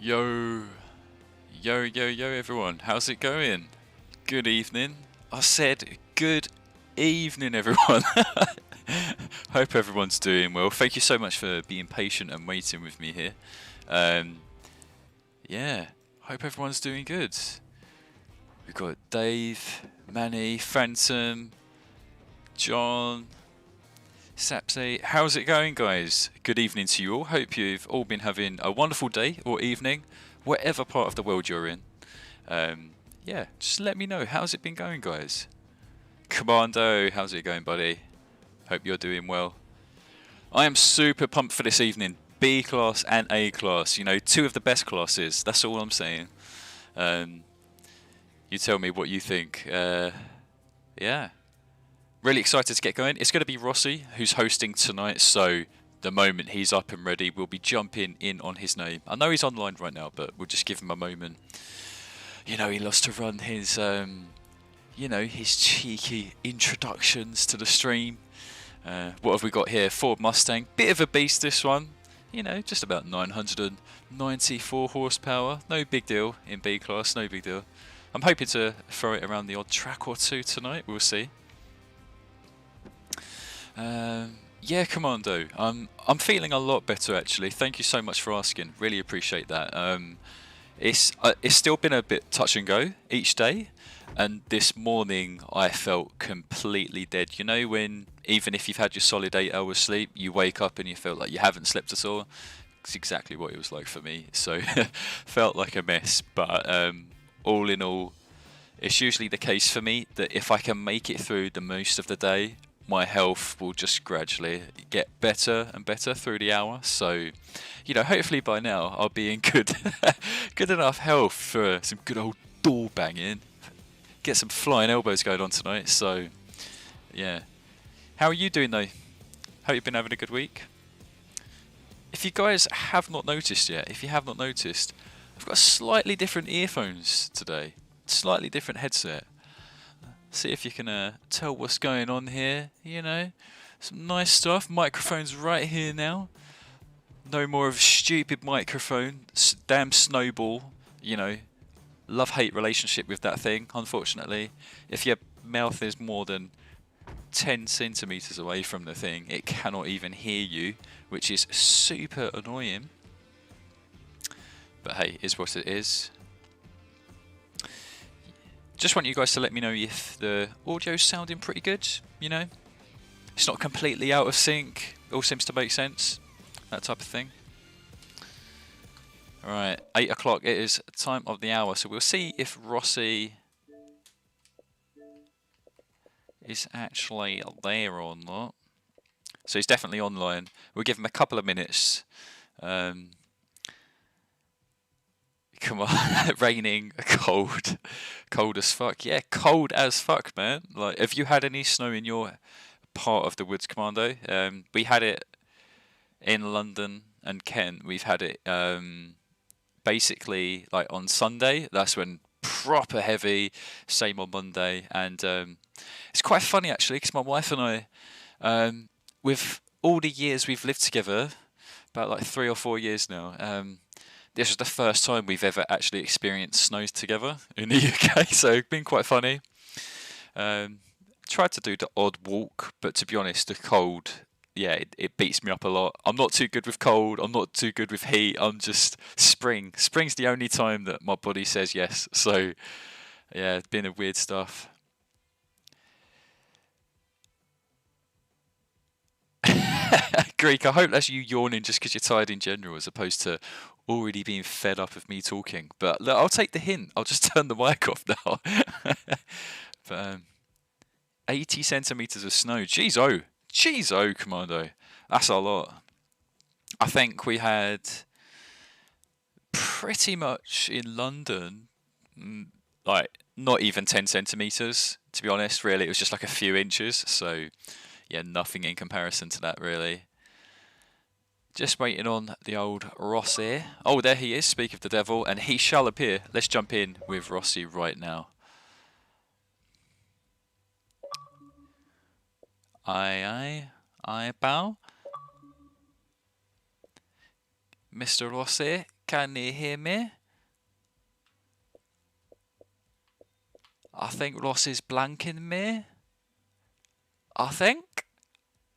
Yo, yo, everyone. How's it going? Good evening. I said good evening, everyone. Hope everyone's doing well. Thank you so much for being patient and waiting with me here. Yeah, hope everyone's doing good. We've got Dave, Manny, Phantom, John, Sapsy. How's it going, guys? Good evening to you all. Hope you've all been having a wonderful day or evening, whatever part of the world you're in. Yeah, just let me know. How's it been going, guys? Commando, how's it going, buddy? Hope you're doing well. I am super pumped for this evening. B class and A class. You know, two of the best classes. That's all I'm saying. You tell me what you think. Yeah. Really excited to get going. It's going to be Rossi who's hosting tonight, so the moment he's up and ready, we'll be jumping in on his name. I know he's online right now, but we'll just give him a moment. You know, he loves to run his, you know, his cheeky introductions to the stream. What have we got here? Ford Mustang. Bit of a beast, this one. You know, just about 994 horsepower. No big deal in B class, no big deal. I'm hoping to throw it around the odd track or two tonight. We'll see. Yeah, Commando. I'm feeling a lot better actually. Thank you so much for asking. Really appreciate that. It's still been a bit touch and go each day, and this morning I felt completely dead. You know, when even if you've had your solid 8 hours sleep, you wake up and you feel like you haven't slept at all. It's exactly what it was like for me. So felt like a mess, but all in all, it's usually the case for me that if I can make it through the most of the day, my health will just gradually get better and better through the hour. So, you know, hopefully by now I'll be in good enough health for some good old door banging. Get some flying elbows going on tonight. So, yeah. How are you doing though? Hope you've been having a good week. If you guys have not noticed yet, I've got slightly different earphones today. Slightly different headset. See if you can tell what's going on here, you know. Some nice stuff. Microphone's right here now. No more of stupid microphone. Damn snowball, you know. Love-hate relationship with that thing, unfortunately. If your mouth is more than 10 centimeters away from the thing, it cannot even hear you, which is super annoying. But hey, is what it is. Just want you guys to let me know if the audio's sounding pretty good, you know. It's not completely out of sync, all seems to make sense, that type of thing. Alright, 8 o'clock, it is time of the hour, so we'll see if Rossi is actually there or not. So he's definitely online. We'll give him a couple of minutes. Come on, raining, cold as fuck. Yeah, cold as fuck, man. Like, have you had any snow in your part of the woods, Commando? We had it in London and Kent. We've had it basically like on Sunday. That's when proper heavy. Same on Monday, and it's quite funny actually because my wife and I, with all the years we've lived together, about like 3 or 4 years now. This is the first time we've ever actually experienced snow together in the UK, so it's been quite funny. Tried to do the odd walk, but to be honest, the cold, yeah, it beats me up a lot. I'm not too good with cold, I'm not too good with heat, I'm just spring. Spring's the only time that my body says yes, so yeah, it's been a weird stuff. Greek, I hope that's you yawning just because you're tired in general as opposed to already being fed up of me talking. But look, I'll take the hint. I'll just turn the mic off now. But 80 centimetres of snow. Jeez, oh, Commando. That's a lot. I think we had pretty much in London, like not even 10 centimetres, to be honest, really. It was just like a few inches. So, yeah, nothing in comparison to that, really. Just waiting on the old Rossi. Oh, there he is, speak of the devil, and he shall appear. Let's jump in with Rossi right now. Aye, bow. Mr. Rossi, Can you hear me? I think Ross is blanking me. I think.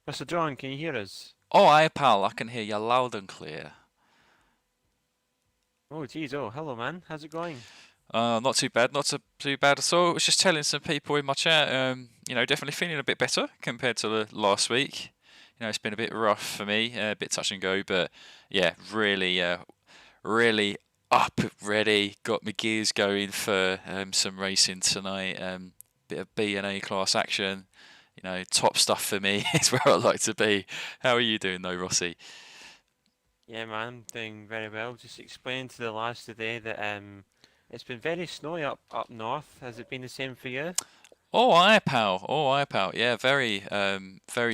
Mr. John, can you hear us? Oh, aye, pal. I can hear you loud and clear. Oh, geez. Oh, hello, man. How's it going? Not too bad. Not too bad at all. I was just telling some people in my chat. Definitely feeling a bit better compared to the last week. It's been a bit rough for me, a bit touch and go, but yeah, really up, ready. Got my gears going for some racing tonight. Bit of B and A class action. Top stuff for me is where I like to be. How are you doing though, Rossi? Yeah, man, I'm doing very well. Just explaining to the lads today that it's been very snowy up north. Has it been the same for you? Oh, aye, pal. Oh, aye, pal. Yeah, very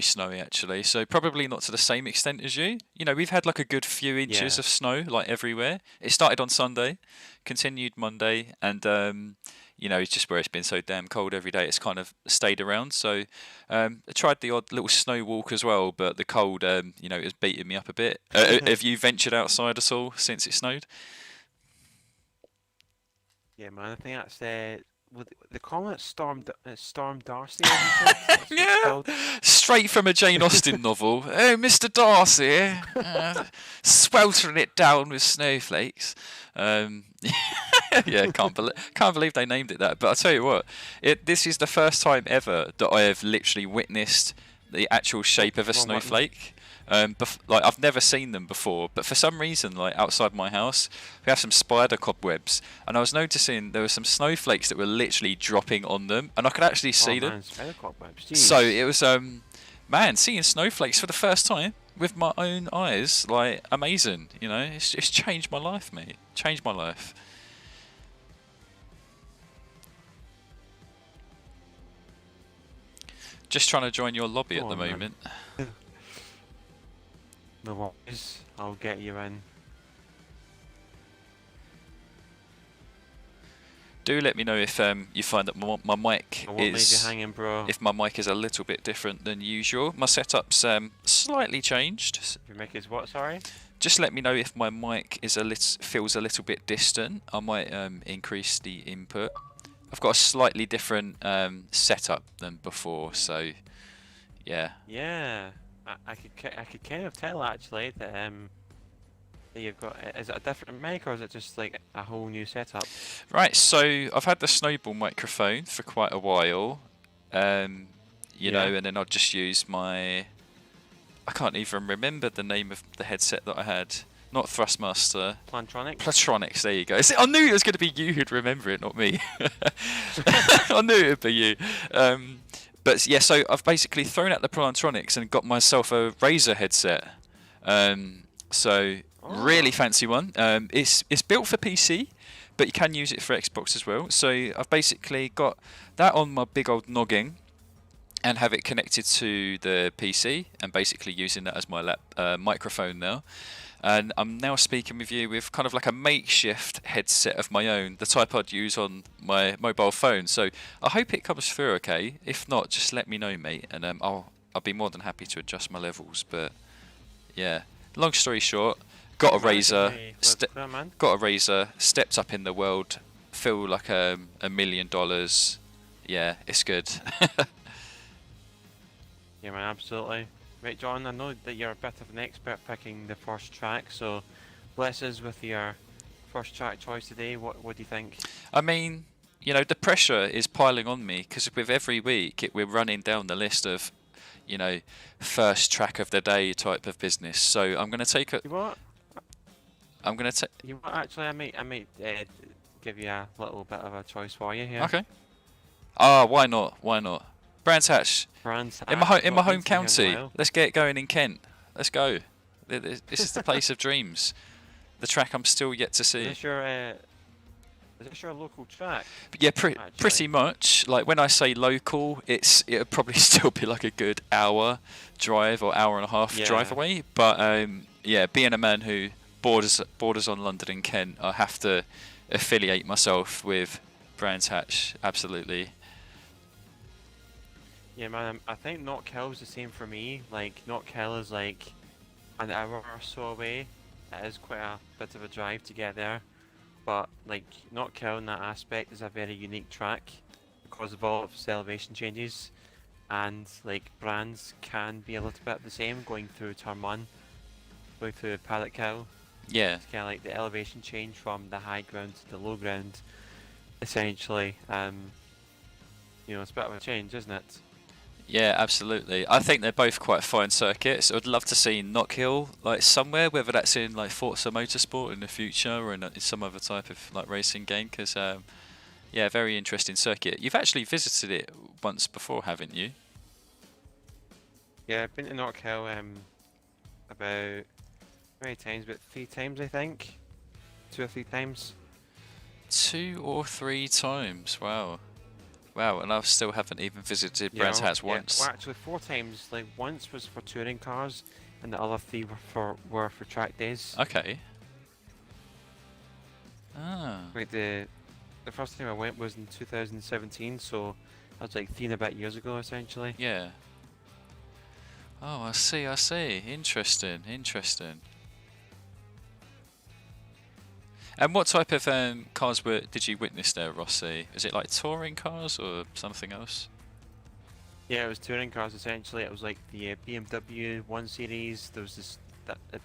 snowy actually. So probably not to the same extent as you. We've had like a good few inches Yeah. of snow like everywhere. It started on Sunday, continued Monday, and it's just where it's been so damn cold every day. It's kind of stayed around. So I tried the odd little snow walk as well, but the cold, it was beating me up a bit. Have you ventured outside at all since it snowed? Yeah, man. I think that's they call it Storm Darcy, I think. That's what it's Yeah, called. straight from a Jane Austen novel. Oh, Mr. Darcy, sweltering it down with snowflakes. Um, yeah, can't believe they named it that. But I'll tell you what, this is the first time ever that I have literally witnessed the actual shape of a Wrong button. snowflake. Like I've never seen them before, but for some reason, like outside my house, we have some spider cobwebs, and I was noticing there were some snowflakes that were literally dropping on them, and I could actually Oh see them. man, spider cobwebs. So Jeez. it was man, seeing snowflakes for the first time with my own eyes, like amazing. It's changed my life, mate. Changed my life. Just trying to join your lobby Go at the on, man. moment. No worries. I'll get you in. Do let me know if you find that my mic I won't leave you is hanging, bro. if my mic is a little bit different than usual. My setup's slightly changed. Your mic is what? Sorry. Just let me know if my mic feels a little bit distant. I might increase the input. I've got a slightly different setup than before, so yeah. Yeah, I could kind of tell actually that you've got. Is it a different mic or is it just like a whole new setup? Right, so I've had the Snowball microphone for quite a while, and then I'll just use my. I can't even remember the name of the headset that I had. Not Thrustmaster. Plantronics. Plantronics, there you go. See, I knew it was going to be you who'd remember it, not me. I knew it would be you. But yeah, so I've basically thrown out the Plantronics and got myself a Razer headset. Really fancy one. It's built for PC, but you can use it for Xbox as well. So I've basically got that on my big old noggin and have it connected to the PC and basically using that as my microphone now. And I'm now speaking with you with kind of like a makeshift headset of my own, the type I'd use on my mobile phone. So I hope it comes through okay. If not, just let me know, mate, and I'll be more than happy to adjust my levels. But yeah, long story short, got a Razer, got a Razer, stepped up in the world, feel like $1 million. Yeah, it's good. Yeah, man, absolutely. Right, John, I know that you're a bit of an expert picking the first track, so bless us with your first track choice today. What do you think? I mean, the pressure is piling on me because with every week we're running down the list of, first track of the day type of business. So I'm going to take it. You what? I'm going to take. You what? Actually, I might give you a little bit of a choice for you here. Okay. Ah, why not? Why not? Brands Hatch. Brands In my home county. Let's get it going in Kent. Let's go. This is the place of dreams. The track I'm still yet to see. Is this your local track? But yeah, pretty much. Like when I say local, it'll probably still be like a good hour drive or hour and a half drive away. But yeah, being a man who borders on London and Kent, I have to affiliate myself with Brands Hatch. Absolutely. Yeah, man, I think Knock Hill's the same for me. Like, Knock Hill is like an hour or so away. it is quite a bit of a drive to get there. But like not killing that aspect is a very unique track because of all of its elevation changes, and like brands can be a little bit the same going through turn 1, going through Paddock Hill. Yeah. It's kind of like the elevation change from the high ground to the low ground, essentially. You know, it's a bit of a change, isn't it? Yeah, absolutely. I think they're both quite fine circuits. I'd love to see Knockhill like somewhere, whether that's in like Forza Motorsport in the future or in some other type of like racing game. Because yeah, very interesting circuit. You've actually visited it once before, haven't you? Yeah, I've been to Knockhill about how many times? About 3 times, I think. 2 or 3 times. 2 or 3 times. Wow. Wow, and I still haven't even visited Brands Hatch once. Well, actually 4 times. Like once was for touring cars, and the other 3 were for track days. Okay. Ah. Like the first time I went was in 2017, so that was like 3 and a bit years ago, essentially. Yeah. Oh, I see. I see. Interesting. Interesting. And what type of cars did you witness there, Rossi? Is it like touring cars or something else? Yeah, it was touring cars essentially. It was like the BMW 1 Series. There was this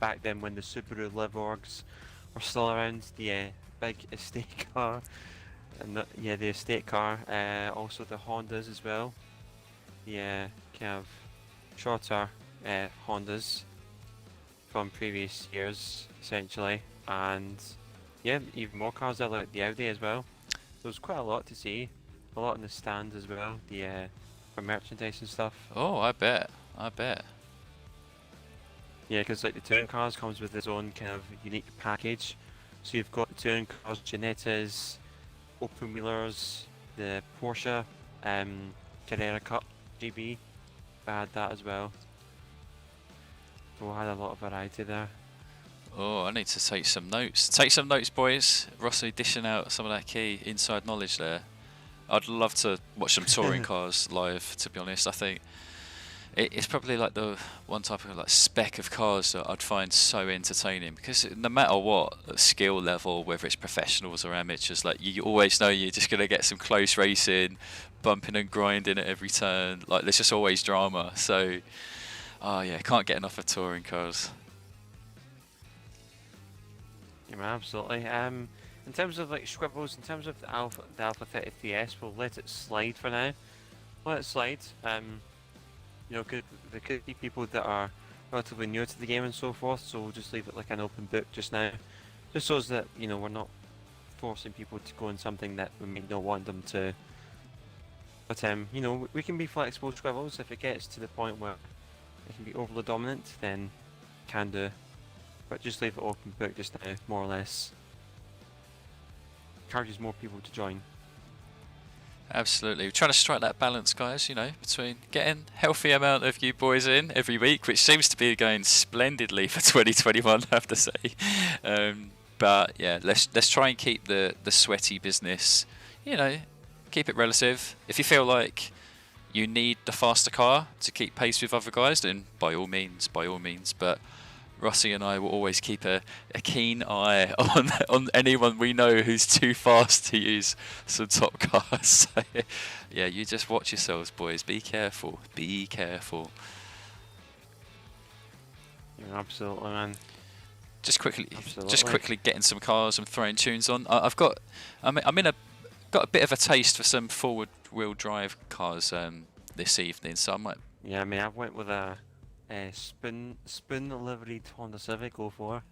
back then when the Subaru Live Orgs were still around. The big estate car, and the estate car. Also the Hondas as well. The kind of shorter Hondas from previous years, essentially, and yeah, even more cars there, like the Audi as well. There was quite a lot to see, a lot in the stand as well, for merchandise and stuff. Oh, I bet. I bet. Yeah, because like the touring cars comes with its own kind of unique package. So you've got the touring cars, Ginettas, open wheelers, the Porsche, Carrera Cup GB. I had that as well. So I had a lot of variety there. Oh, I need to take some notes. Take some notes, boys. Rossi dishing out some of that key inside knowledge there. I'd love to watch some touring cars live, to be honest. I think it's probably like the one type of like spec of cars that I'd find so entertaining, because no matter what skill level, whether it's professionals or amateurs, like you always know you're just going to get some close racing, bumping and grinding at every turn. Like there's just always drama. So, oh yeah, can't get enough of touring cars. Yeah, absolutely. In terms of like squibbles, in terms of the Alpha 33S, we'll let it slide for now. Let it slide. You know, there could be people that are relatively new to the game and so forth, so we'll just leave it like an open book just now, just so that you know we're not forcing people to go in something that we may not want them to. But you know, we can be flexible squibbles if it gets to the point where it can be overly dominant, then can do. But just leave it open book just now, more or less. Encourages more people to join. Absolutely. We're trying to strike that balance, guys, you know, between getting a healthy amount of you boys in every week, which seems to be going splendidly for 2021, I have to say. But yeah, let's try and keep the sweaty business, you know, keep it relative. If you feel like you need the faster car to keep pace with other guys, then by all means. But Rossi and I will always keep a keen eye on anyone we know who's too fast to use some top cars. So, yeah, you just watch yourselves, boys. Be careful. Be careful. Yeah, absolutely, man. Just quickly getting some cars and throwing tunes on. got a bit of a taste for some forward-wheel drive cars this evening, so I might. Yeah, I mean, I went with a spin liveried Honda Civic 04.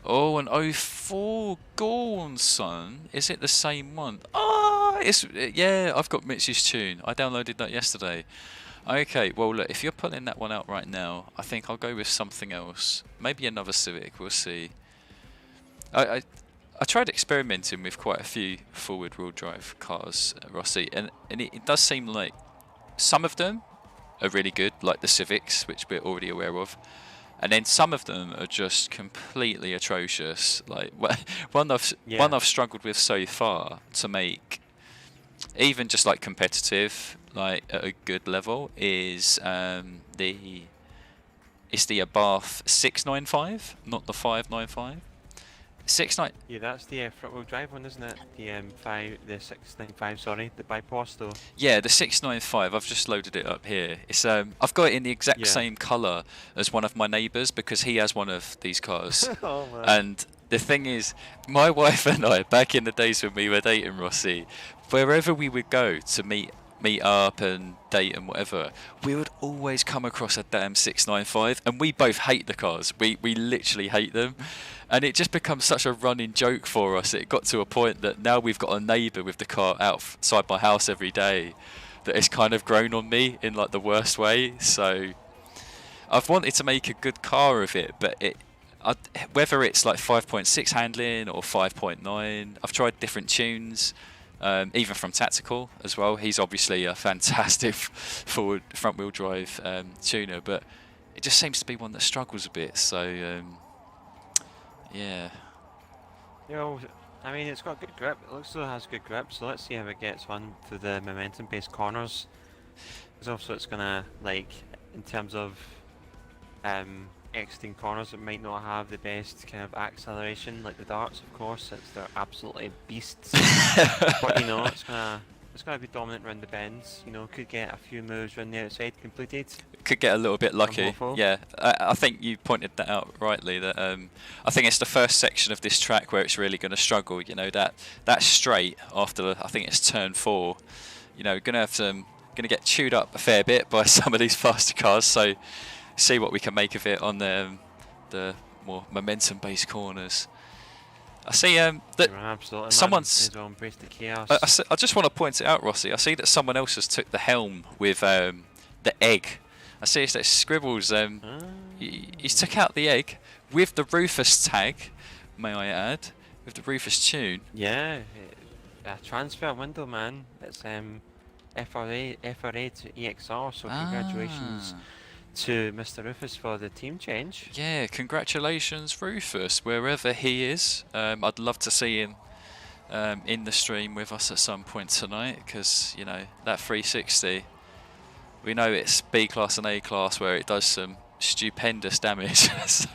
Oh, an 04, go on, son. Is it the same one? Ah, yeah. I've got Mitch's tune. I downloaded that yesterday. Okay, well look, if you're pulling that one out right now, I think I'll go with something else. Maybe another Civic. We'll see. I tried experimenting with quite a few forward-wheel drive cars, Rossi, and it does seem like some of them are really good, like the Civics, which we're already aware of, and then some of them are just completely atrocious. Like one I've struggled with so far to make, even just like competitive, like at a good level, is the Abarth 695, not the 595. Yeah, that's the front-wheel drive one, isn't it? The 695, sorry, the bypass though. Yeah, the 695. I've just loaded it up here. It's I've got it in the exact Yeah. same colour as one of my neighbours because he has one of these cars. Oh man. And the thing is, my wife and I, back in the days when we were dating Rossi, wherever we would go to meet up and date and whatever, we would always come across a damn 695, and we both hate the cars. We literally hate them. And it just becomes such a running joke for us. It got to a point that now we've got a neighbour with the car outside my house every day that it's kind of grown on me in like the worst way. So I've wanted to make a good car of it, but whether it's like 5.6 handling or 5.9, I've tried different tunes, even from Tactical as well. He's obviously a fantastic front wheel drive tuner, but it just seems to be one that struggles a bit. So yeah. You know, I mean, it's got good grip. It looks as though it has good grip, so let's see how it gets on to the momentum-based corners. Because also it's gonna, like, in terms of exiting corners, it might not have the best kind of acceleration, like the darts, of course, since they're absolutely beasts. But, you know, it's gonna be dominant around the bends. You know, could get a few moves around the outside completed. Could get a little bit lucky. Yeah, I think you pointed that out rightly. That I think it's the first section of this track where it's really going to struggle. You know, that straight after I think it's turn 4. You know, going to get chewed up a fair bit by some of these faster cars. So see what we can make of it on the more momentum-based corners. I see that someone's. I just want to point it out, Rossi. I see that someone else has took the helm with the egg. I see it's that Scribbles. He's took out the egg with the Rufus tag. May I add, with the Rufus tune. Yeah, a transfer window, man. It's FRA to EXR. So congratulations to Mr. Rufus for the team change. Yeah, congratulations, Rufus, wherever he is. I'd love to see him in the stream with us at some point tonight, because you know that 360. We know it's B class and A class where it does some stupendous damage. So,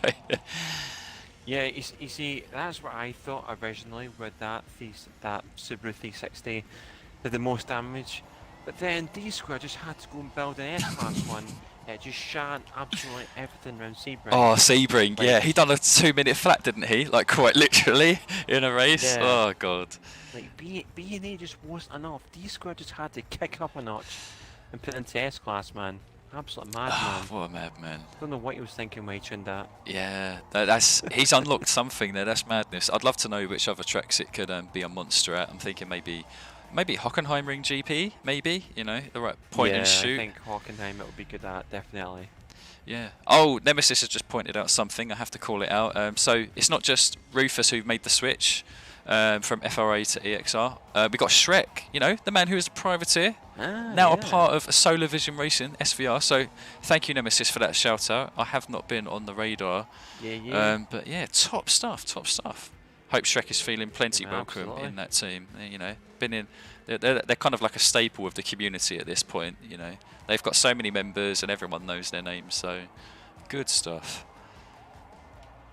yeah, you see, that's what I thought originally with that Subaru 360 did the most damage, but then D-Square just had to go and build an S-Class one. It just shat absolutely everything around Sebring. Oh, Sebring, like, yeah, he done a 2-minute flat, didn't he? Like quite literally in a race. Yeah. Oh god. Like B&A just wasn't enough. D-Square just had to kick up a notch and put it into S-Class, man. Absolute madman. Oh, what a madman. Don't know what he was thinking when he tuned that. Yeah, he's unlocked something there. That's madness. I'd love to know which other tracks it could be a monster at. I'm thinking maybe Hockenheim Ring GP, maybe, you know, the right point and shoot. I think Hockenheim it would be good at, definitely. Yeah. Oh, Nemesis has just pointed out something. I have to call it out. So it's not just Rufus who made the switch from FRA to EXR. We got Shrek, you know, the man who is a privateer, now a part of Solar Vision Racing, SVR. So thank you, Nemesis, for that shout out. I have not been on the radar. But yeah, top stuff. Hope Shrek is feeling plenty welcome in that team. You know, been in. They're kind of like a staple of the community at this point. You know, they've got so many members and everyone knows their names. So good stuff.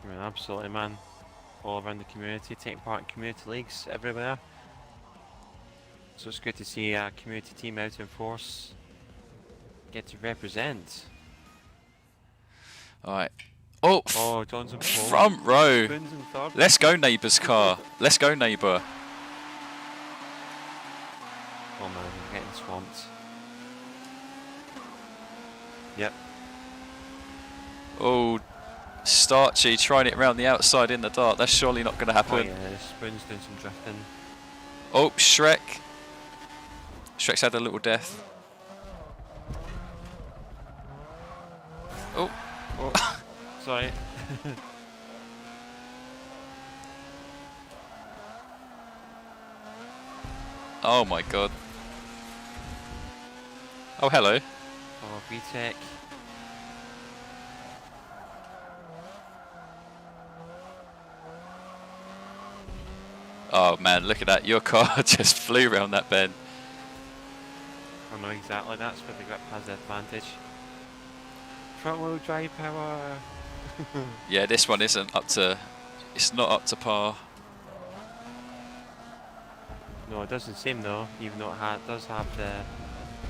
I mean, absolutely, man. All around the community, taking part in community leagues everywhere. So it's good to see a community team out in force get to represent. All right. Oh, Johnson front row. Let's go, neighbour's car. Let's go, neighbour. Oh man, I'm getting swamped. Yep. Oh, Starchy trying it round the outside in the dark. That's surely not going to happen. Oh yeah, Spoon's doing some drifting. Oh, Shrek. Shrek's had a little death. Oh. Sorry. Oh my god. Oh, hello. Oh, VTEC. Oh man, look at that. Your car just flew around that bend. I know exactly, that's where the grip has the advantage. Front wheel drive power. Yeah, this one isn't up to It's not up to par. No, it doesn't seem though, even though it does have the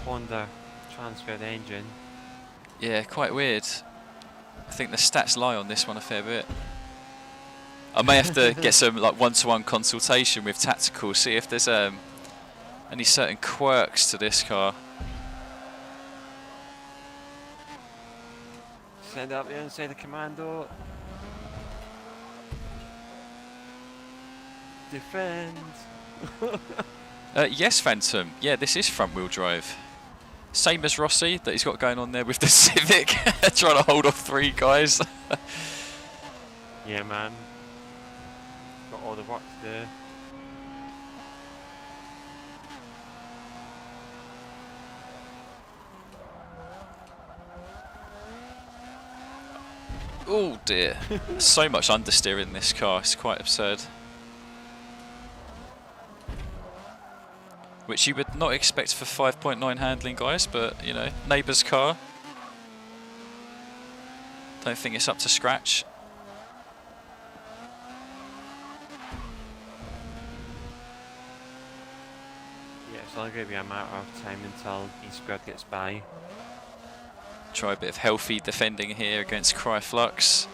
Honda transferred engine. Yeah, quite weird. I think the stats lie on this one a fair bit. I may have to get some like one-to-one consultation with Tactical, see if there's any certain quirks to this car. Send up there inside the commando. Defend. Yes, Phantom. Yeah, this is front-wheel drive. Same as Rossi that he's got going on there with the Civic, trying to hold off 3 guys. Yeah, man. Got all the work to do. Oh dear. So much understeer in this car, it's quite absurd. Which you would not expect for 5.9 handling, guys, but you know, neighbour's car. Don't think it's up to scratch. Yeah, it's only going to be a matter of time until E-Squared gets by. Try a bit of healthy defending here against Cryflux.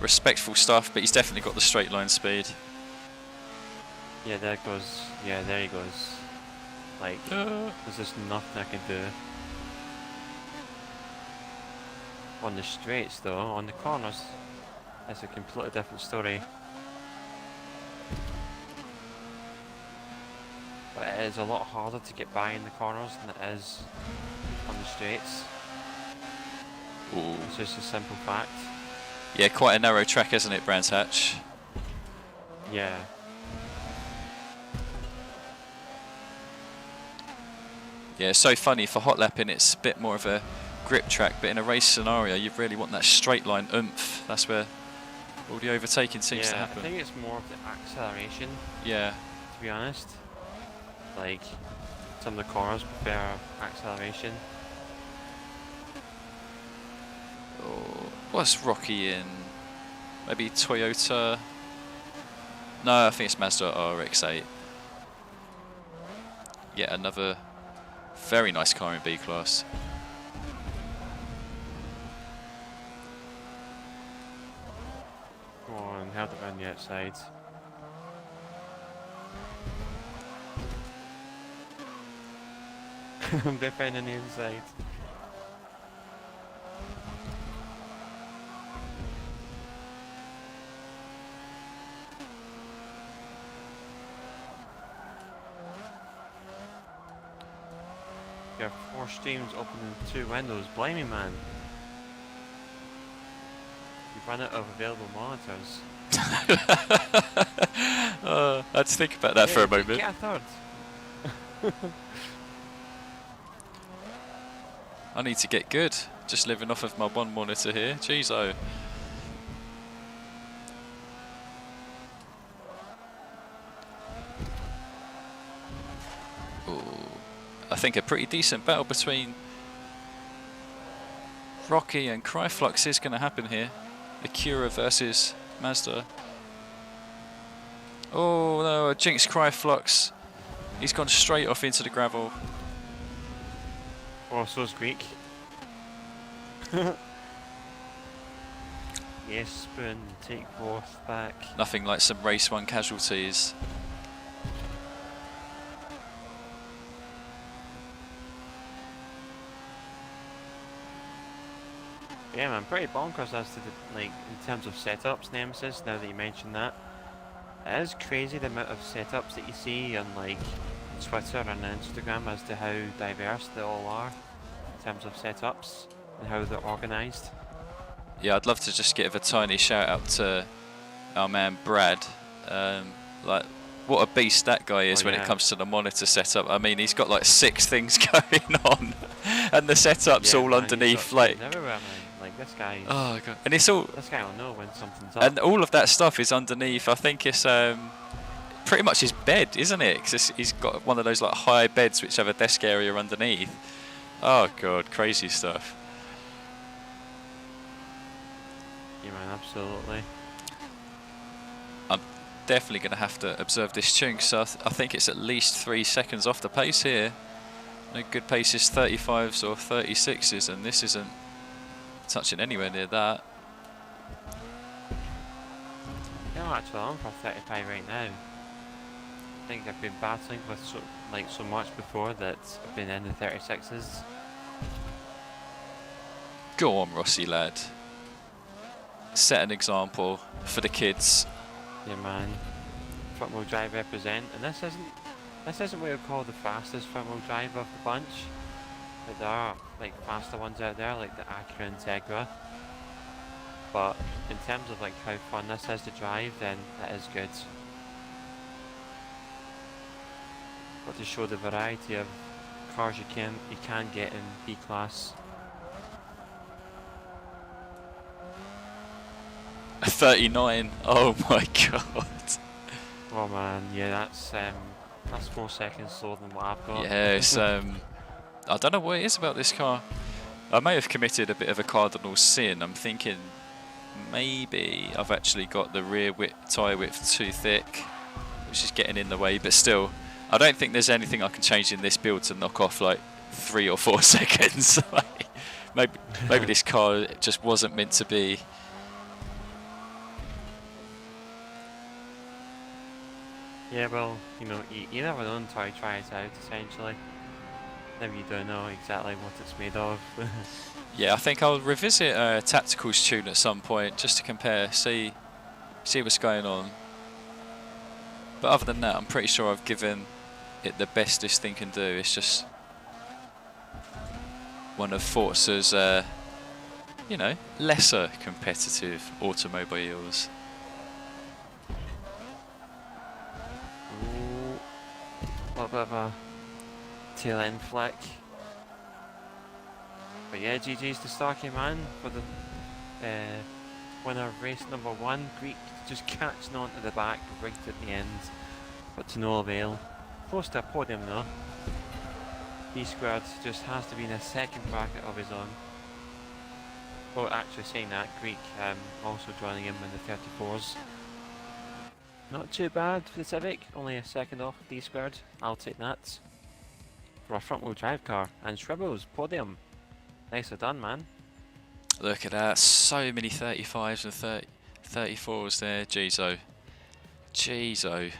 Respectful stuff, but he's definitely got the straight line speed. Yeah, there it goes. Yeah, there he goes. Like, there's just nothing I can do. On the straights though, on the corners, it's a completely different story. But it is a lot harder to get by in the corners than it is on the straights. Ooh. It's just a simple fact. Yeah, quite a narrow track, isn't it, Brands Hatch? Yeah. Yeah, it's so funny, for hot lapping it's a bit more of a grip track, but in a race scenario you really want that straight line oomph. That's where all the overtaking seems to happen. I think it's more of the acceleration. Yeah. To be honest. Like, some of the corners prefer acceleration. Oh, what's Rocky in? Maybe Toyota? No, I think it's Mazda RX-8. Yeah, another very nice car in B-Class. Come on, held it around the outside. I'm defending the inside. You have 4 streams open in 2 windows. Blame me, man. You've run out of available monitors. I had to think about that for a moment. Get a third. I need to get good. Just living off of my one monitor here. Jeez, oh. I think a pretty decent battle between Rocky and Cryflux is going to happen here. Acura versus Mazda. Oh no, Jinx Cryflux. He's gone straight off into the gravel. Oh, so's Greek. Yes, Spoon, take 4th back. Nothing like some race 1 casualties. Yeah, man, pretty bonkers as to the, like, in terms of setups, Nemesis, now that you mention that. It is crazy the amount of setups that you see on, like, Twitter and Instagram as to how diverse they all are in terms of setups and how they're organised. Yeah, I'd love to just give a tiny shout out to our man Brad. Like, what a beast that guy is when it comes to the monitor setup. I mean, he's got like 6 things going on, and the setup's all underneath. Like, everywhere, man. Like, this guy. Oh god! And it's all. This guy will know when something's up. And all of that stuff is underneath. I think it's pretty much his bed, isn't it? Because he's got one of those like high beds which have a desk area underneath. Oh god, crazy stuff. Yeah, man, absolutely. definitely going to have to observe this tune, so I think it's at least 3 seconds off the pace here. No good pace is 35s or 36s, and this isn't touching anywhere near that. Yeah, actually, I'm for 35 right now. I think I've been battling with so much before that I've been in the 36s. Go on, Rossi lad. Set an example for the kids. Yeah, man. Front wheel drive represent, and this isn't what you call the fastest front wheel drive of the bunch. But there are like faster ones out there, like the Acura Integra. But in terms of like how fun this is to drive, then that is good. But to show the variety of cars you can get in B class. 39. Oh my god. Oh man, yeah, that's 4 seconds slower than what I've got. Yes, I don't know what it is about this car. I may have committed a bit of a cardinal sin. I'm thinking maybe I've actually got the rear tyre width too thick, which is getting in the way, but still, I don't think there's anything I can change in this build to knock off like 3 or 4 seconds. maybe this car just wasn't meant to be. Yeah, well, you know, you never know until you try it out, essentially. Then you don't know exactly what it's made of. Yeah, I think I'll revisit Tactical's tune at some point just to compare, see what's going on. But other than that, I'm pretty sure I've given it the best this thing can do. It's just one of Forza's, you know, lesser competitive automobiles. A little bit of a tail end flick. But yeah, GG's to Starkey, man, for the winner of race number 1. Greek just catching on to the back right at the end, but to no avail. Close to a podium though. D-Squared just has to be in a second bracket of his own. Well, actually saying that, Greek also joining him in the 34s. Not too bad for the Civic, only a second off D-Squared. I'll take that. For a front wheel drive car. And Shribbles, podium. Nicely done, man. Look at that, so many 35s and 34s there, Jeezo. Jeezo.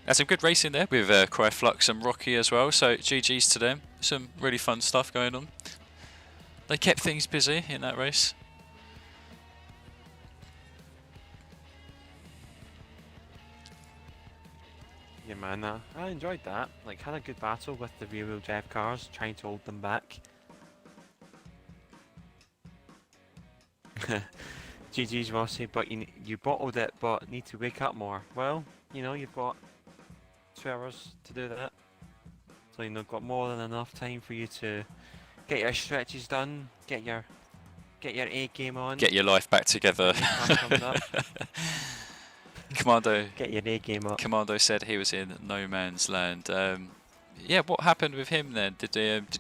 That's some good racing there with Cryflux and Rocky as well, so GG's to them. Some really fun stuff going on. They kept things busy in that race. Yeah, man, I enjoyed that. Like, had a good battle with the rear wheel drive cars, trying to hold them back. GG's Rossi, but you bottled it, but need to wake up more. Well, you know, you've got 2 hours to do that. So, you know, got more than enough time for you to get your stretches done, get your A game on. Get your life back together. Commando. Get your A game up. Commando said he was in no man's land. Yeah, what happened with him then? Did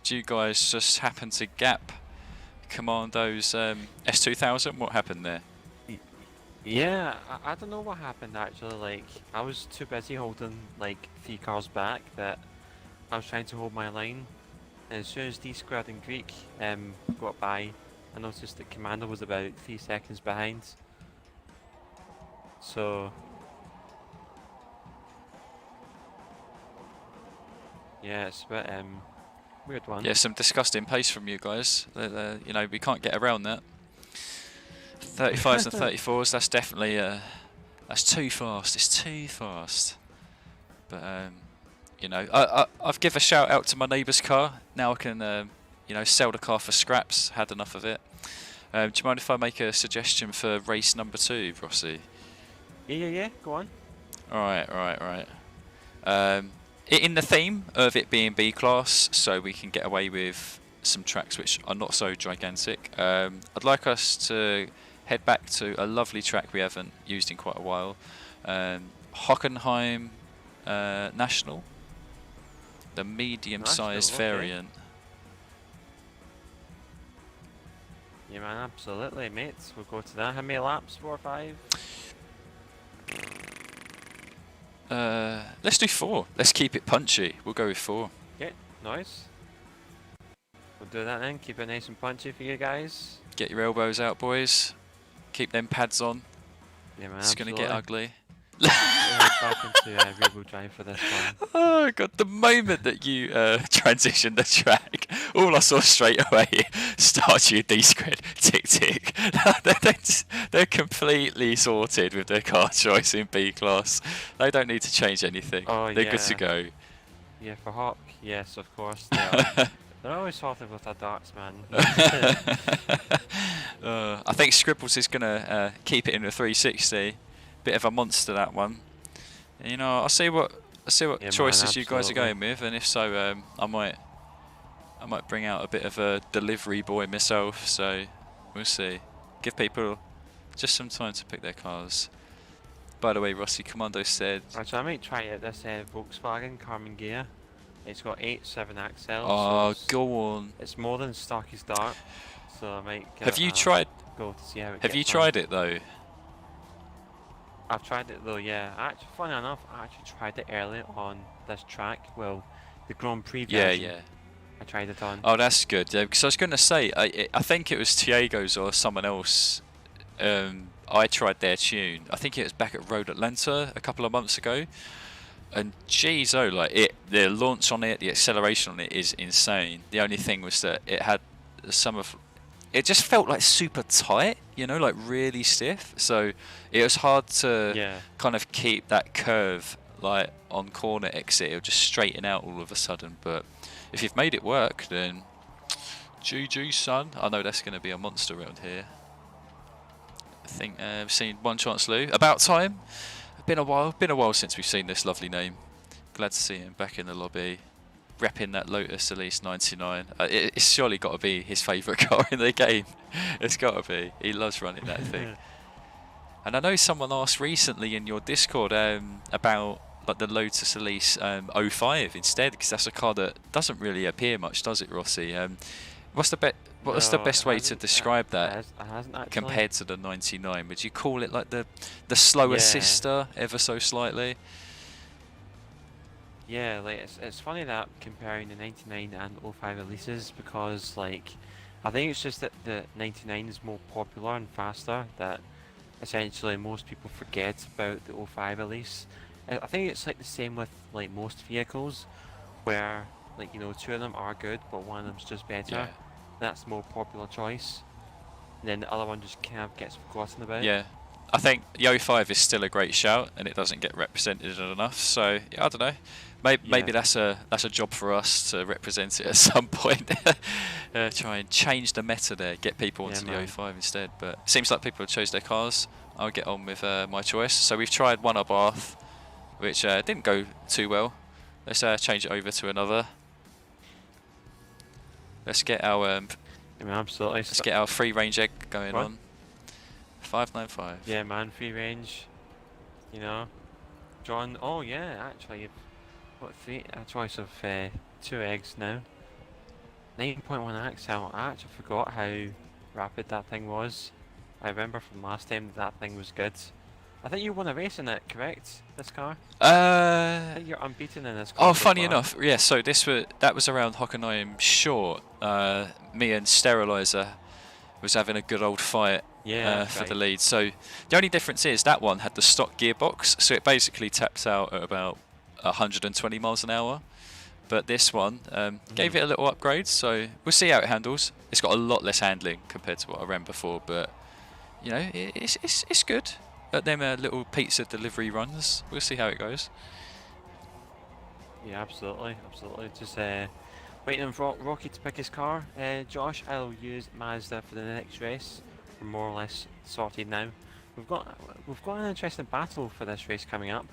you guys just happen to gap Commando's S2000? What happened there? Yeah, I don't know what happened actually. Like, I was too busy holding like 3 cars back that I was trying to hold my line. And as soon as D-Squared and Greek got by, I noticed that Commando was about 3 seconds behind. So yeah, it's a bit weird one. Yeah, some disgusting pace from you guys. You know, we can't get around that. 35s and 34s, that's definitely that's too fast. It's too fast. But you know, I've given a shout out to my neighbour's car. Now I can you know, sell the car for scraps. Had enough of it. Do you mind if I make a suggestion for race number 2, Rossi? Yeah, go on. Alright. In the theme of it being B class, so we can get away with some tracks which are not so gigantic, I'd like us to head back to a lovely track we haven't used in quite a while, Hockenheim National, the medium-sized variant. Yeah, man, absolutely, mate. We'll go to that. How many laps? 4 or 5? Let's do 4. Let's keep it punchy. We'll go with 4. Yeah, nice. We'll do that then. Keep it nice and punchy for you guys. Get your elbows out, boys. Keep them pads on. Yeah, man. It's going to get ugly. Back into rear-wheel drive for this one. Oh god, the moment that you transitioned the track, all I saw straight away, start you D-squared, tick tick. They're completely sorted with their car choice in B-Class. They don't need to change anything. Oh, They're good to go. Yeah, for Hawk, yes, of course they are. They're always sorted with their darts, man. I think Scribbles is going to keep it in the 360. Bit of a monster, that one. You know, I'll see what choices you guys are going with, and if so, I might bring out a bit of a delivery boy myself. So we'll see. Give people just some time to pick their cars. By the way, Rossi Commando said. Right, so I might try out this Volkswagen Carmen Gear. It's got 8/7 axles. Oh, so go on. It's more than Starkey's Dart, so I might. Have you tried? Go to see how it Have you gets tried on. it though? I've tried it though, yeah. Actually, funny enough, I actually tried it earlier on this track. Well, the Grand Prix version. Yeah. I tried it on. Oh, that's good. Yeah, because I was going to say, I think it was Tiego's or someone else. I tried their tune. I think it was back at Road Atlanta a couple of months ago. And geez, like the launch on it, the acceleration on it is insane. The only thing was that it had it just felt like super tight, you know, like really stiff. So it was hard to kind of keep that curve like on corner exit. It would just straighten out all of a sudden. But if you've made it work, then GG, son. I know that's going to be a monster around here. I think I've seen One Chance Lou. About time. Been a while since we've seen this lovely name. Glad to see him back in the lobby, repping that Lotus Elise 99. It's surely got to be his favourite car in the game. It's got to be. He loves running that thing. And I know someone asked recently in your Discord about like the Lotus Elise 05 instead, because that's a car that doesn't really appear much, does it, Rossi? What's the best way to describe that compared to the 99? Would you call it like the slower sister ever so slightly? Yeah, like it's funny that comparing the 99 and 05 releases, because like I think it's just that the 99 is more popular and faster, that essentially most people forget about the 05 release. I think it's like the same with like most vehicles, where like, you know, 2 of them are good but one of them's just better. Yeah. That's the more popular choice, and then the other one just kind of gets forgotten about. Yeah, I think the 05 is still a great shout, and it doesn't get represented enough. So yeah, I don't know. Maybe that's a job for us to represent it at some point. Try and change the meta there, get people onto the 05 instead. But it seems like people have chose their cars. I'll get on with my choice. So we've tried one at Bath, which didn't go too well. Let's change it over to another. Let's get our let's get our free range egg going on. 595. Yeah, man, free range. You know, John. Oh yeah, actually, you've got a choice of 2 eggs now. 9.1 axle. I actually forgot how rapid that thing was. I remember from last time that thing was good. I think you won a race in it, correct? This car? I think you're unbeaten in this car. Oh, funny enough, yeah. So that was around Hockenheim short. Me and Sterilizer was having a good old fight for the lead. So the only difference is that one had the stock gearbox, so it basically tapped out at about 120 miles an hour. But this one gave it a little upgrade, so we'll see how it handles. It's got a lot less handling compared to what I ran before, but you know, it's good. At them little pizza delivery runs, we'll see how it goes. Yeah, absolutely. Just waiting for Rocky to pick his car. Josh, I'll use Mazda for the next race. We're more or less sorted now. We've got an interesting battle for this race coming up,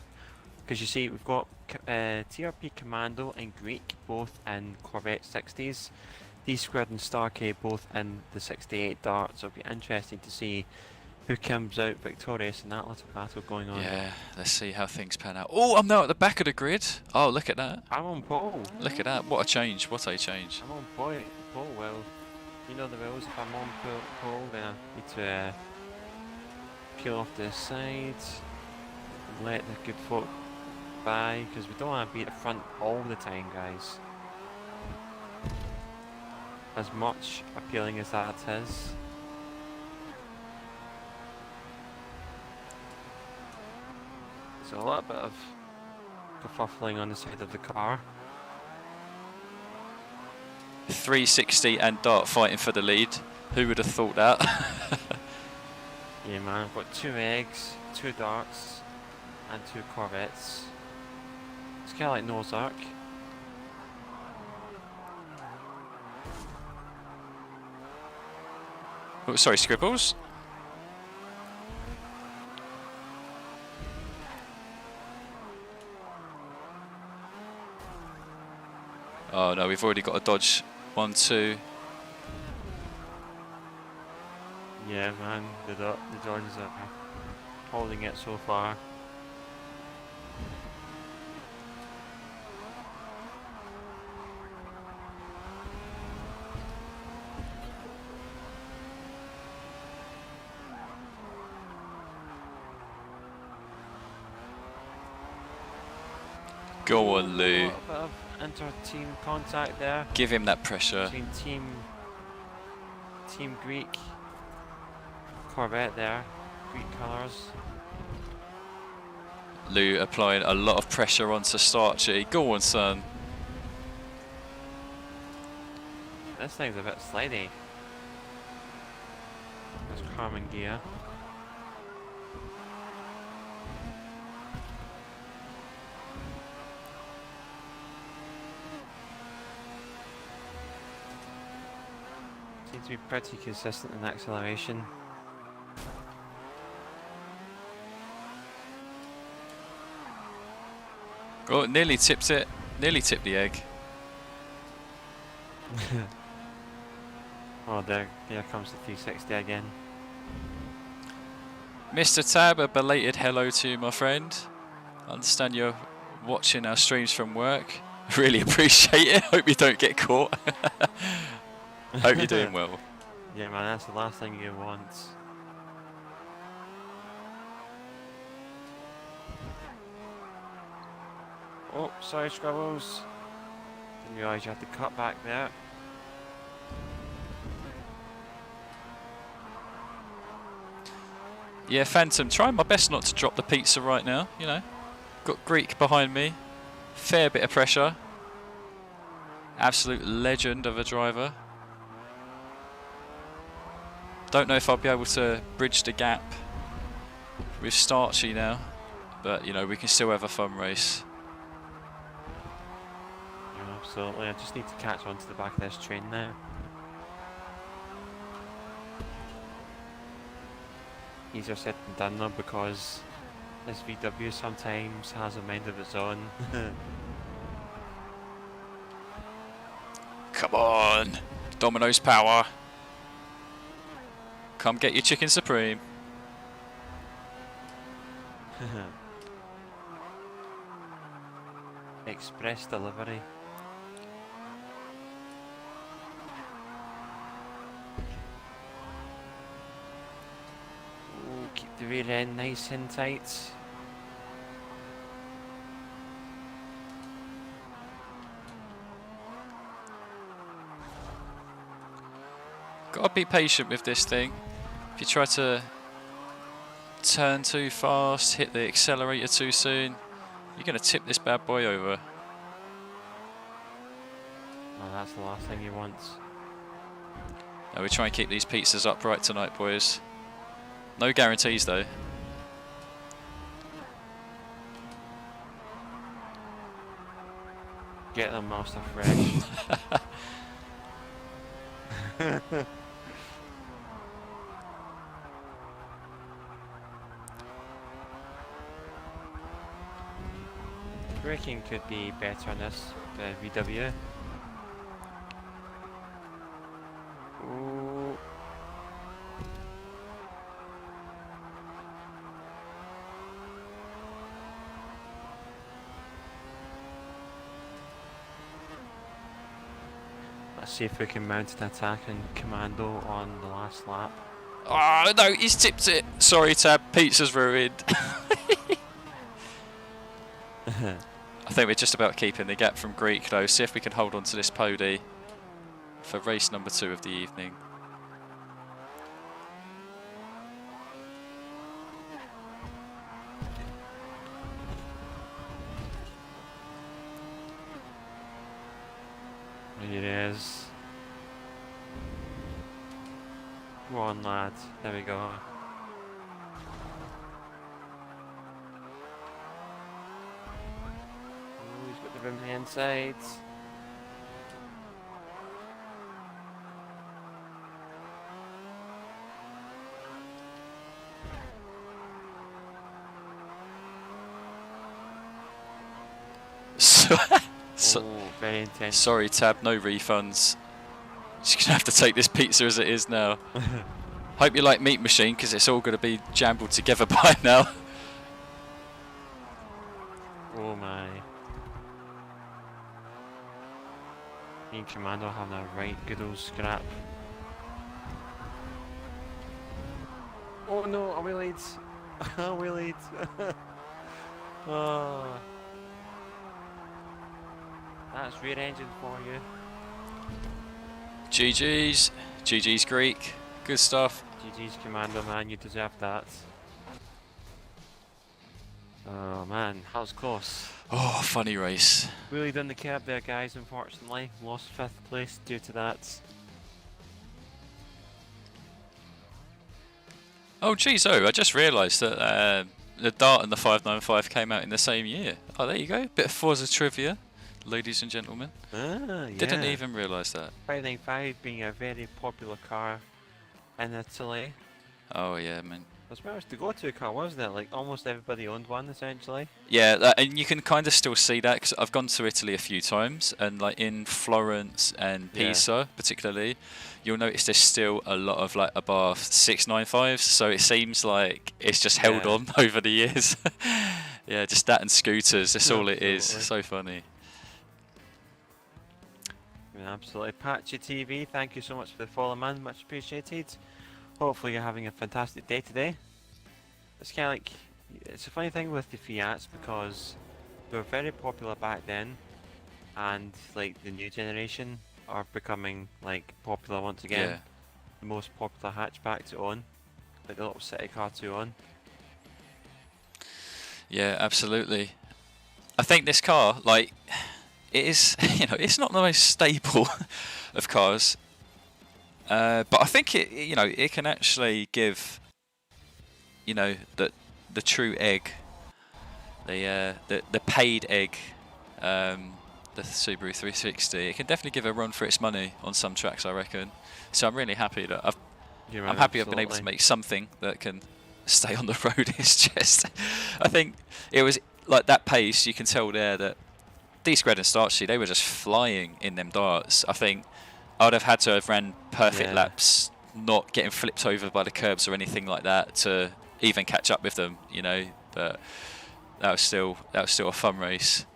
because you see we've got TRP Commando and Greek both in Corvette 60s, D-Squared and Starkey both in the 68 Dart. So it'll be interesting to see who comes out victorious in that little battle going on. Yeah, let's see how things pan out. Oh, I'm now at the back of the grid. Oh, look at that. I'm on pole. Look at that. What a change. What a change. I'm on pole. Well, you know the rules. If I'm on pole, then I need to peel off the side and let the good folk by, because we don't want to be at the front all the time, guys. As much appealing as that is. So a little bit of kerfuffling on the side of the car. 360 and Dart fighting for the lead. Who would have thought that? Yeah, man, I've got 2 eggs, 2 darts, and 2 Corvettes. It's kind of like Noah's Ark. Oh, sorry, Scribbles. Oh no, we've already got a dodge. 1, 2. Yeah, man, the Dodgers are holding it so far. Go on, A Lou. little bit of inter-team contact there Give him that pressure. between Team Greek Corvette there, Greek colours. Lou applying a lot of pressure onto Starchy. Go on, son. This thing's a bit slidey. There's Carmen gear. Seems to be pretty consistent in acceleration. Oh, nearly tipped it. Nearly tipped the egg. Oh, there comes the 360 again. Mr. Tab, a belated hello to you, my friend. I understand you're watching our streams from work. Really appreciate it. Hope you don't get caught. Hope you're doing well. Yeah, man, that's the last thing you want. Oh, sorry, Scrubbles. Didn't realise you had to cut back there. Yeah, Phantom, trying my best not to drop the pizza right now, you know. Got Greek behind me. Fair bit of pressure. Absolute legend of a driver. Don't know if I'll be able to bridge the gap with Starchy now. But, you know, we can still have a fun race. Yeah, absolutely. I just need to catch on to the back of this train now. Easier said than done though, because this VW sometimes has a mind of its own. Come on! Domino's power. Come get your chicken supreme. Express delivery. Ooh, keep the rear end nice and tight. Gotta be patient with this thing. If you try to turn too fast, hit the accelerator too soon, you're gonna tip this bad boy over. Oh, that's the last thing you want. Now we try and keep these pizzas upright tonight, boys. No guarantees though. Get them master fresh. Braking could be better on this VW. Ooh. Let's see if we can mount an attack and commando on the last lap. Oh no, he's tipped it. Sorry, Tab. Pizza's ruined. I think we're just about keeping the gap from Greek though. See if we can hold on to this podium for race number 2 of the evening. Here it is. Come on, lad. There we go. Oh, he's got the rim on the inside. Very intense. Sorry, Tab, no refunds. Just gonna have to take this pizza as it is now. Hope you like Meat Machine, because it's all gonna be jumbled together by now. Oh my. Me and Commando having a right good old scrap. Oh no, are we late? Are we late? Oh. That's rear engine for you. GG's. GG's Greek. Good stuff. GG's Commando, man, you deserve that. Oh man, that was close. Oh, funny race. Really done the curb there, guys, unfortunately. Lost 5th place due to that. Oh, geez, I just realised that the Dart and the 595 came out in the same year. Oh, there you go. Bit of Forza trivia, ladies and gentlemen. Ah, yeah. Didn't even realise that. 595 being a very popular car in Italy. Oh, yeah, man. As well as the go-to car, wasn't it? Like, almost everybody owned one, essentially. Yeah, and you can kind of still see that, because I've gone to Italy a few times, and like in Florence and Pisa particularly, you'll notice there's still a lot of like Abarth 695s, so it seems like it's just held on over the years. Yeah, just that and scooters, that's all it is. So funny. Absolutely. Patchy TV, thank you so much for the follow, man. Much appreciated. Hopefully you're having a fantastic day today. It's kind of like, it's a funny thing with the Fiats, because they were very popular back then, and like the new generation are becoming like popular once again. Yeah. The most popular hatchback to own, like the little city car to own. Yeah, absolutely. I think this car, like, it is, you know, it's not the most stable of cars. But I think it, you know, it can actually give, you know, the true egg, the paid egg, the Subaru 360. It can definitely give a run for its money on some tracks, I reckon. So I'm really happy that I'm happy I've been able to make something that can stay on the road. It's just, I think it was like that pace. You can tell there that these Gred and Starchy, they were just flying in them darts. I think I would have had to have ran perfect laps, not getting flipped over by the curbs or anything like that to even catch up with them, you know. But that was still a fun race.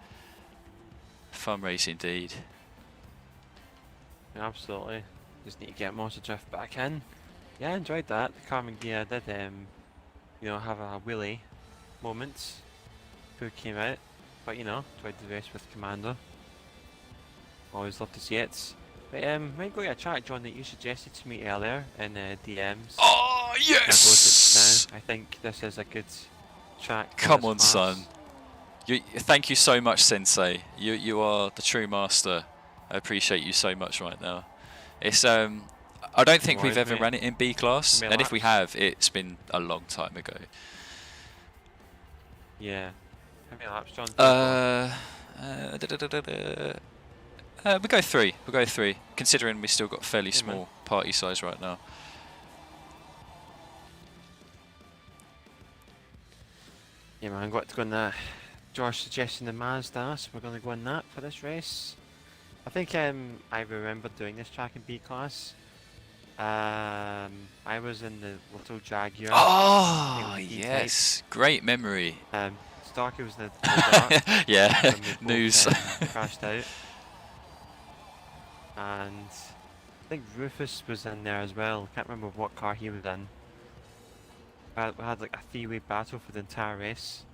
Fun race indeed. Absolutely. Just need to get Monster Drift back in. Yeah, I enjoyed that. The Carmen Gia did, you know, have a wheelie moment. Who came out, but you know, enjoyed the race with Commando. Always love to see it. But might go get a track, John, that you suggested to me earlier in DMs. Oh yes! I think this is a good track. Come on, son. Thank you so much, Sensei. You are the true master. I appreciate you so much right now. It's I don't think we've ever ran it in B class, and if we have, it's been a long time ago. Yeah. How many laps, John? We'll go 3. We'll go 3, considering we've still got fairly small party size right now. Yeah, man, got to go in that. Josh suggesting the Mazda, so we're going to go in that for this race. I think I remember doing this track in B class. I was in the little Jaguar. Oh, yes. Great memory. Starkey was in the dark. Yeah, news. Crashed out. And I think Rufus was in there as well. Can't remember what car he was in. We had like a 3-way battle for the entire race.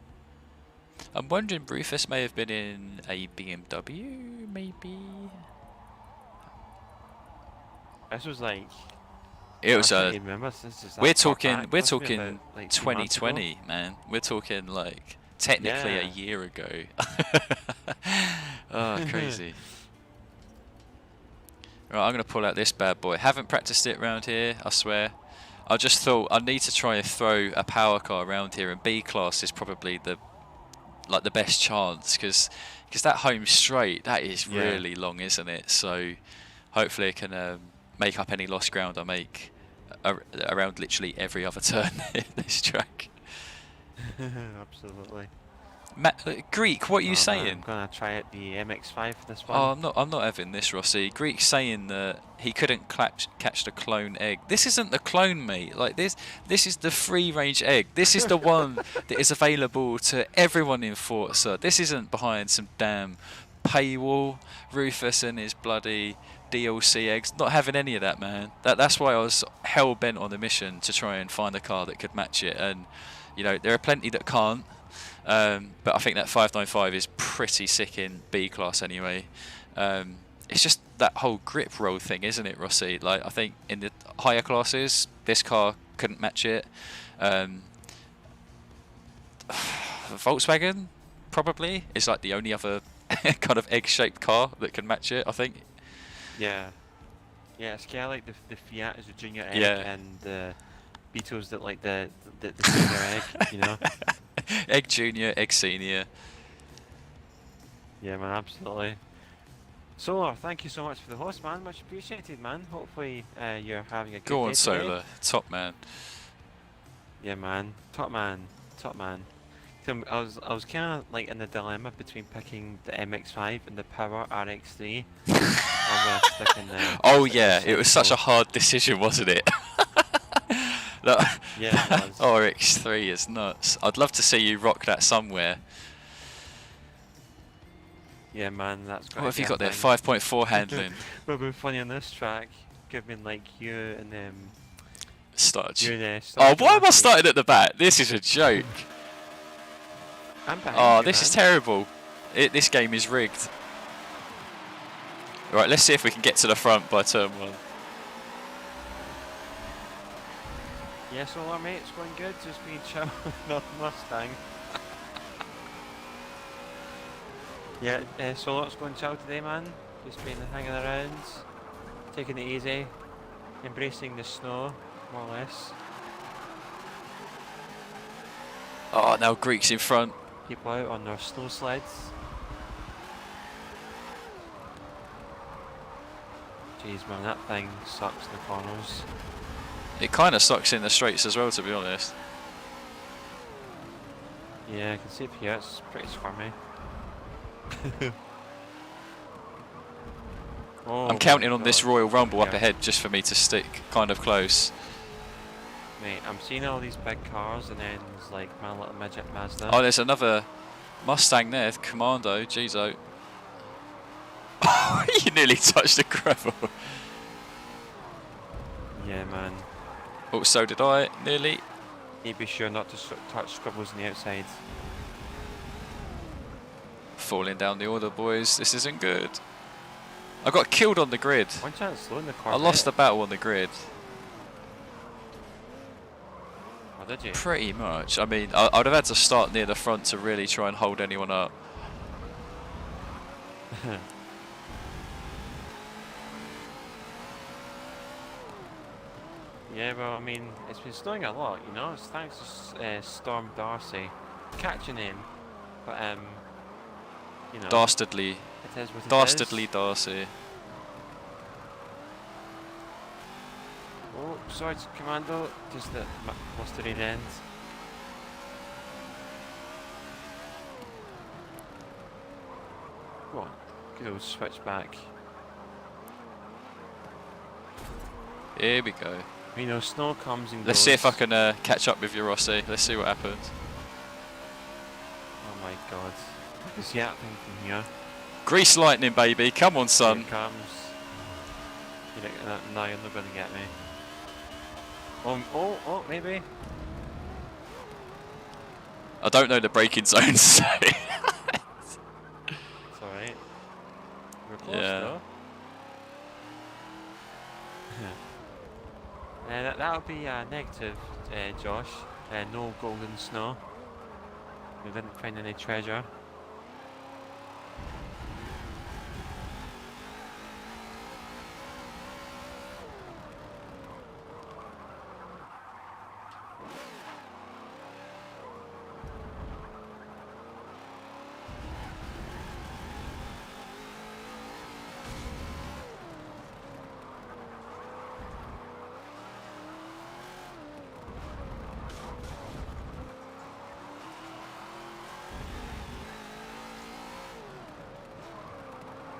I'm wondering, Rufus may have been in a BMW, maybe. This was like. It was I can't a. even remember. This is We're that far talking. back. We're Must have been talking about, like 3 months ago. 2020, man. We're talking like technically a Yeah. year ago. Oh, crazy. Right, I'm gonna pull out this bad boy. Haven't practiced it around here, I swear. I just thought I need to try and throw a power car around here, and B class is probably the best chance because that home straight, that is really long, isn't it? So hopefully it can make up any lost ground I make around literally every other turn in this track. Absolutely. Greek, what are you saying? I'm gonna try out the MX-5 for this one. Oh, I'm not having this, Rossi. Greek's saying that he couldn't catch the clone egg. This isn't the clone, mate. Like this is the free-range egg. This is the one that is available to everyone in Forza. This isn't behind some damn paywall. Rufus and his bloody DLC eggs. Not having any of that, man. That's why I was hell bent on the mission to try and find a car that could match it. And you know, there are plenty that can't. But I think that 595 is pretty sick in B class anyway. It's just that whole grip roll thing, isn't it, Rossi? Like I think in the higher classes, this car couldn't match it. Volkswagen probably is like the only other kind of egg-shaped car that can match it, I think. Yeah. Yeah, it's kind of like the Fiat is a junior egg, and the Beetles that like the senior egg, you know. Egg junior, egg senior. Yeah, man, absolutely. Solar, thank you so much for the host, man. Much appreciated, man. Hopefully you're having a good day. Go on, Solar. Top man. Yeah, man. Top man. Top man. So I was kind of like in the dilemma between picking the MX-5 and the Power RX-3. I'm gonna stick in the. Oh yeah, it was such a hard decision, wasn't it? Yeah, it was. RX3 is nuts. I'd love to see you rock that somewhere. Yeah, man, that's great. What have you got there? 5.4 handling. What would be funny on this track? Given like you and Starch. Oh, why am I starting at the back? This is a joke. I'm behind Oh, you, this man. is terrible. This game is rigged. Right, let's see if we can get to the front by turn 1. Yeah, Solar, mate, it's going good. Just being chill with the Mustang. Yeah, Solar, it's going chill today, man. Just been hanging around, taking it easy, embracing the snow, more or less. Oh, now Greek's in front. People out on their snow sleds. Jeez, man, that thing sucks in the corners. It kind of sucks in the straights as well, to be honest. Yeah, I can see it here. It's pretty squirmy. Oh, I'm counting my on this God. Royal Rumble up Yeah. ahead just for me to stick kind of close. Mate, I'm seeing all these big cars and then there's like my little midget Mazda. Oh, there's another Mustang there, Commando, jeez oh. Oh, you nearly touched the gravel. Yeah, man. Oh, so did I, nearly. Need to be sure not to touch scribbles on the outside. Falling down the order, boys. This isn't good. I got killed on the grid. One chance slow in the car. I lost the battle on the grid. Oh, did you? Pretty much. I mean, I'd have had to start near the front to really try and hold anyone up. Yeah, well, I mean, it's been snowing a lot, you know. It's thanks to Storm Darcy. Catch your name, but you know. Dastardly. It is what it Dastardly is. Darcy. Oh, sorry, Commando. Just the mustard end. Go on. Good old switch back. Here we go. You know, snow comes and goes. Let's see if I can catch up with you, Rossi. Let's see what happens. Oh my God. I can see that thing from here. Grease lightning, baby. Come on, son. Here it comes. No, you're not going to get me. Oh, maybe. I don't know the braking zones, so... It's alright. We're close though. That'll be negative, Josh. No golden snow. We didn't find any treasure.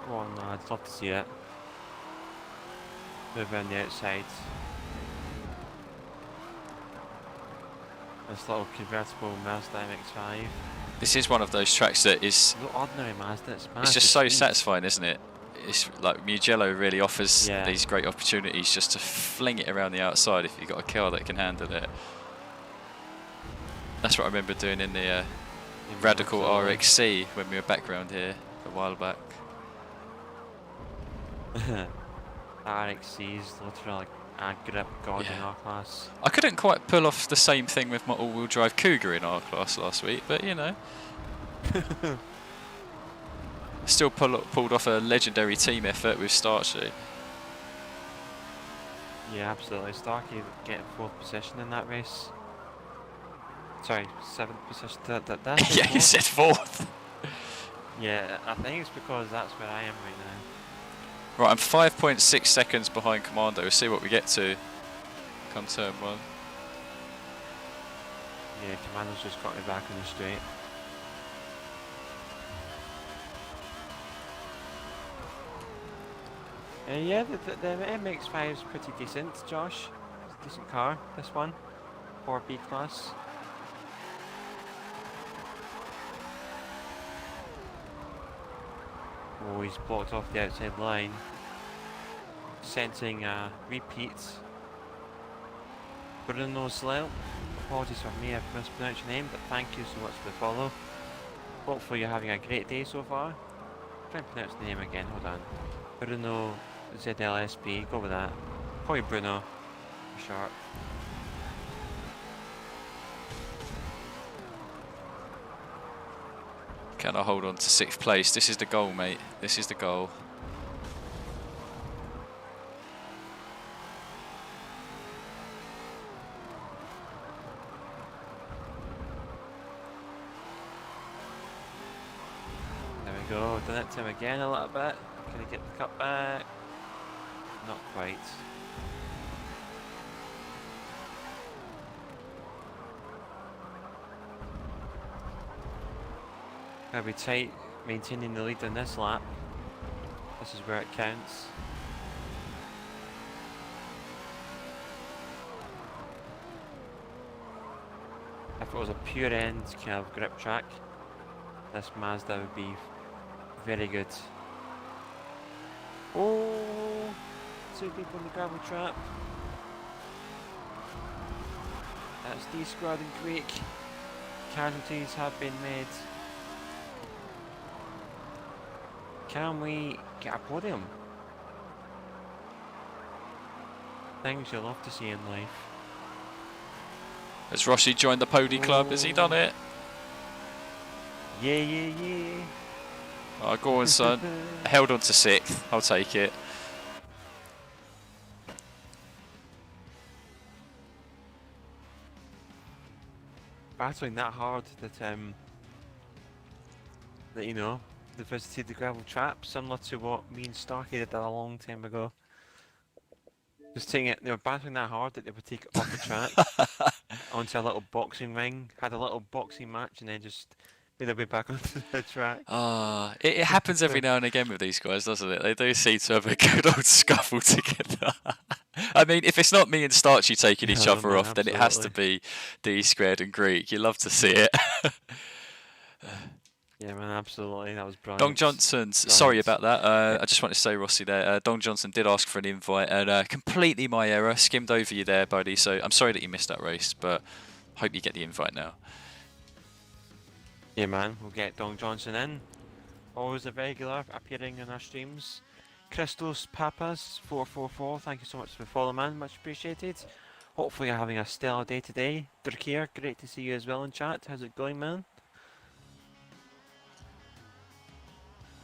Go on, I'd love to see it. Move around the outside. This little convertible Mazda MX-5. This is one of those tracks that is... No ordinary Mazda, it's Mazda. It's just so satisfying, isn't it? It's like Mugello really offers these great opportunities just to fling it around the outside if you've got a car that can handle it. That's what I remember doing in the Radical RXC when we were back round here a while back. RXC's literally like a grip god in our class. I couldn't quite pull off the same thing with my all-wheel drive Cougar in our class last week, but you know. Still pulled off a legendary team effort with Starchy. Yeah, absolutely. Starkey getting 4th position in that race. Sorry, 7th position. Yeah, you said 4th. Yeah, I think it's because that's where I am right now. Right, I'm 5.6 seconds behind Commando. We'll see what we get to come turn 1. Yeah, Commando's just got me back on the straight. Yeah, the MX-5 is pretty decent, Josh. It's a decent car, this one. 4B class. Oh, he's blocked off the outside line. Sensing repeats. Bruno Slell. Apologies for me, I've mispronounced your name, but thank you so much for the follow. Hopefully you're having a great day so far. Try and pronounce the name again, hold on. Bruno ZLSP, go with that. Call you Bruno, for short. Can I hold on to 6th place? This is the goal, mate. This is the goal. There we go, done it to him again a little bit. Can he get the cut back? Not quite. Gotta be tight, maintaining the lead in this lap. This is where it counts. If it was a pure end kind of grip track, this Mazda would be very good. Oh, 2 people in the gravel trap. That's D squad and Greek. Casualties have been made. Can we get a podium? Things you'll love to see in life. Has Rossi joined the Pody Club? Has he done it? Yeah, yeah, yeah. Oh, go on, son. Held on to 6th. I'll take it. Battling that hard that you know, they visited the gravel trap, similar to what me and Starkey did a long time ago. Just taking it, they were battling that hard that they would take it off the track onto a little boxing ring, had a little boxing match, and then just made their way back onto the track. It happens every now and again with these guys, doesn't it? They do seem to have a good old scuffle together. I mean, if it's not me and Starchy taking each other man, off, then it has to be D squared and Greek. You love to see it. Yeah, man, absolutely. That was brilliant. Dong Johnson, sorry about that. I just wanted to say, Rossi, there. Dong Johnson did ask for an invite, and completely my error. Skimmed over you there, buddy. So I'm sorry that you missed that race, but hope you get the invite now. Yeah, man, we'll get Don Johnson in. Always a regular appearing in our streams. Christos Papas 444, thank you so much for following, man. Much appreciated. Hopefully you're having a stellar day today. Drakir, great to see you as well in chat. How's it going, man?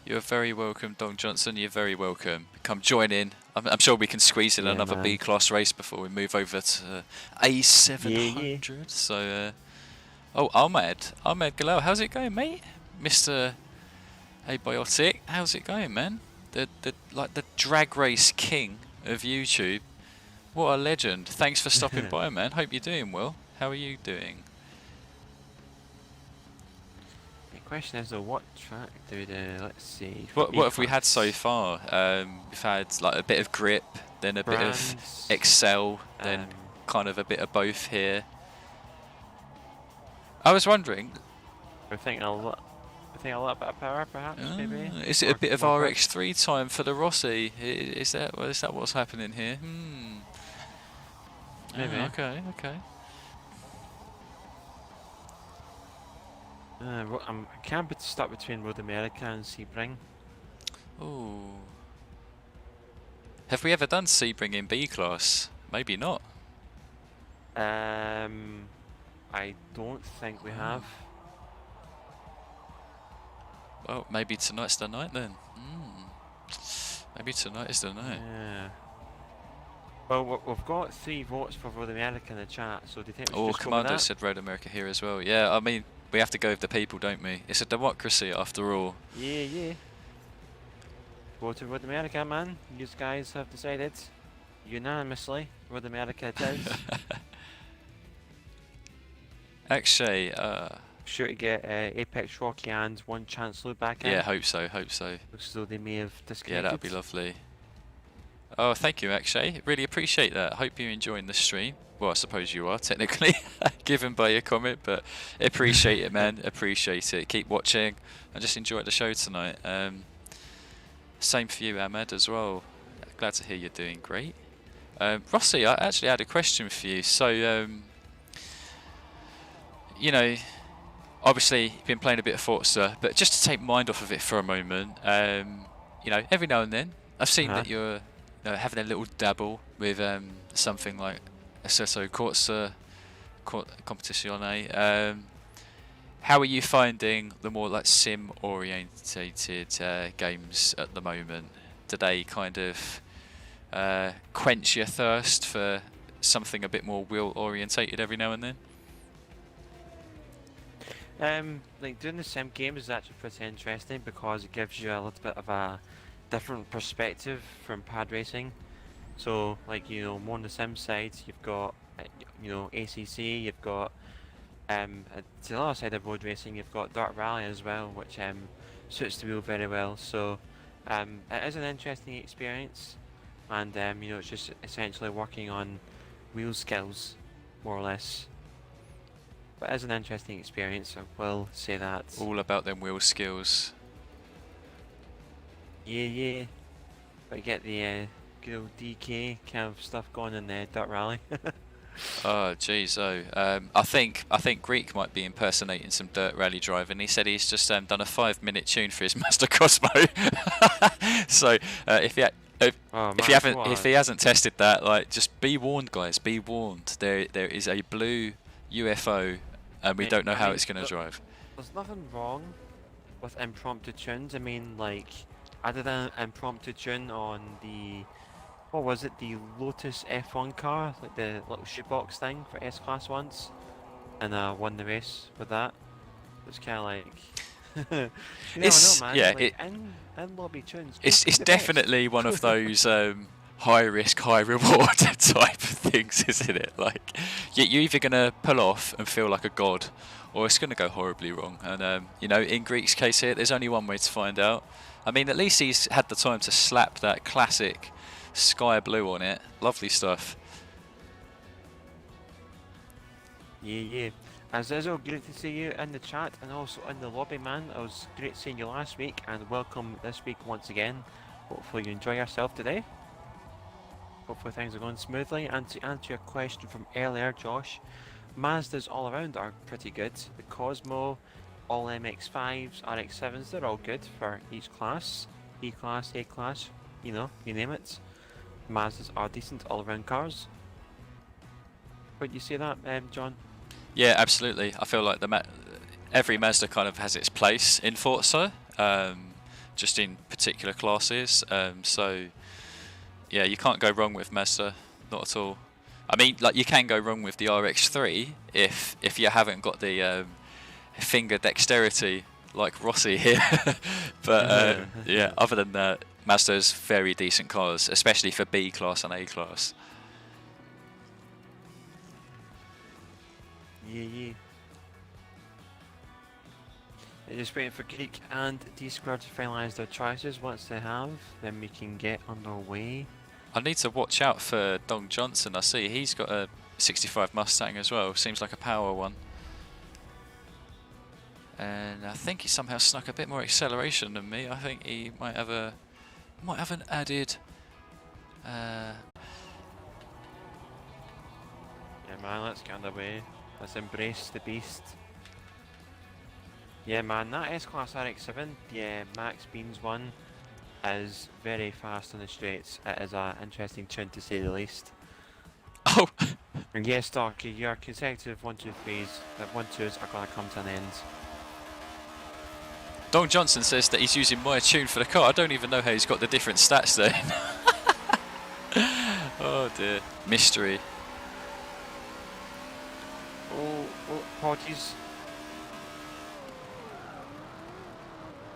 You're very welcome, Don Johnson. You're very welcome. Come join in. I'm sure we can squeeze in another man. B-class race before we move over to A700. Yeah. So, oh, Ahmed Galal, how's it going, mate? Mr. Abiotic, how's it going, man? The drag race king of YouTube. What a legend. Thanks for stopping by, man. Hope you're doing well. How are you doing? The question is though, what track do we do? Let's see. What have we had so far? We've had like a bit of grip, then a bit of excel, then kind of a bit of both here. I was wondering. We're thinking a little bit of power, perhaps, maybe. Is it a bit of RX3 time for the Rossi? Is that what's happening here? Maybe. Okay. I can't be stuck between Road America and Sebring. Ooh. Have we ever done Sebring in B class? Maybe not. I don't think we have. Well, maybe tonight's the night then. Maybe tonight is the night. Yeah. Well, we've got 3 votes for Road America in the chat, so do you think we should just Commando go with that? said Road America here as well. Yeah, I mean, we have to go with the people, don't we? It's a democracy after all. Yeah. Go to Road America, man. You guys have decided unanimously Road America it is. Akshay, sure to get Apex Rocky and one Chancellor back in. yeah, hope so. Looks as though they may have disconnected. Yeah, that would be lovely. Oh, thank you, Akshay. Really appreciate that. Hope you're enjoying the stream. Well, I suppose you are, technically, given by your comment, but appreciate it, man. Appreciate it. Keep watching and just enjoy the show tonight. Same for you, Ahmed, as well. Glad to hear you're doing great. Rossi, I actually had a question for you. So, you know, obviously you've been playing a bit of Forza, but just to take mind off of it for a moment, you know, every now and then, I've seen that you're having a little dabble with something like Assetto Corsa Competizione. How are you finding the more like sim-orientated games at the moment? Do they kind of quench your thirst for something a bit more wheel-orientated every now and then? Like doing the sim games is actually pretty interesting because it gives you a little bit of a different perspective from pad racing. So, like, you know, more on the sim side, you've got, you know, ACC, you've got, to the other side of road racing, you've got Dirt Rally as well, which suits the wheel very well. So, it is an interesting experience, and you know, it's just essentially working on wheel skills, more or less. But it is an interesting experience, I will say that. All about them wheel skills. Yeah. But you get the good old DK kind of stuff going in the Dirt Rally. Oh, jeez. I think Greek might be impersonating some Dirt Rally driving. He said he's just done a 5-minute tune for his Master Cosmo. So if he hasn't tested that, like, just be warned, guys. Be warned. There is a blue UFO, and we don't know how it's going to drive. There's nothing wrong with impromptu tunes. I mean, like, I did an impromptu tune on the, what was it, the Lotus F1 car, like the little shoebox thing for S-Class once, and I won the race with that. It's kind of like, you never know, man. Yeah, like, in lobby tunes. It's definitely one of those high risk, high reward type of things, isn't it? Like, you're either gonna pull off and feel like a god, or it's gonna go horribly wrong. And you know, in Greek's case here, there's only one way to find out. I mean, at least he's had the time to slap that classic sky blue on it. Lovely stuff. Yeah. As usual, great to see you in the chat and also in the lobby, man. It was great seeing you last week and welcome this week once again. Hopefully you enjoy yourself today. Hopefully things are going smoothly. And to answer your question from earlier, Josh, Mazdas all around are pretty good. The Cosmo all MX-5s, RX-7s, they're all good for each class. E-class, A-class, you know, you name it. Mazdas are decent all-round cars. Would you say that, John? Yeah, absolutely. I feel like every Mazda kind of has its place in Forza, just in particular classes. So yeah, you can't go wrong with Mazda, not at all. I mean, like you can go wrong with the RX-3 if you haven't got the finger dexterity like Rossi here. But yeah, other than that, Mazda's very decent cars, especially for B class and A class. Yeah. Just waiting for Greek and D-Squared to finalise their choices. Once they have, then we can get underway. I need to watch out for Don Johnson. I see he's got a 65 Mustang as well. Seems like a power one. And I think he somehow snuck a bit more acceleration than me. I think he might have an added. Yeah, man, let's get underway. Let's embrace the beast. Yeah, man, that S-Class RX-7, the Max Beans one, is very fast on the straights. It is an interesting tune to say the least. Oh! And yes, Darky, your consecutive 1-2-3s, 1-2s are going to come to an end. Don Johnson says that he's using my tune for the car. I don't even know how he's got the different stats then. Oh dear. Mystery. Oh, apologies.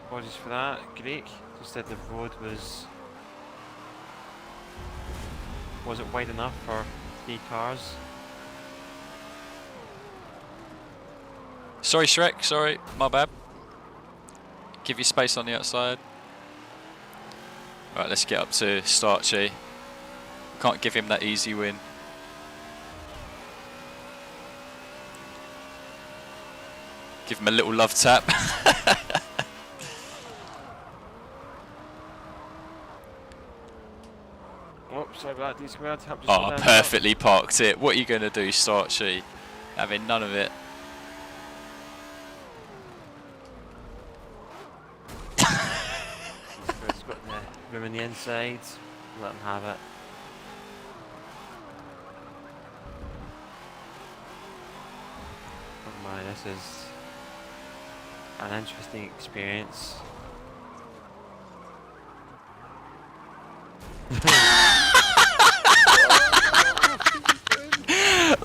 Apologies for that, Greek. Just said the road wasn't wide enough for 3 cars. Sorry Shrek, sorry, my bad. Give you space on the outside. Right, let's get up to Starchy. Can't give him that easy win. Give him a little love tap. Oh, sorry about that, D-Squared. Oh, perfectly parked it. What are you going to do, Starchy? Having none of it. It's got the room on the inside. Let him have it. Oh my, this is an interesting experience.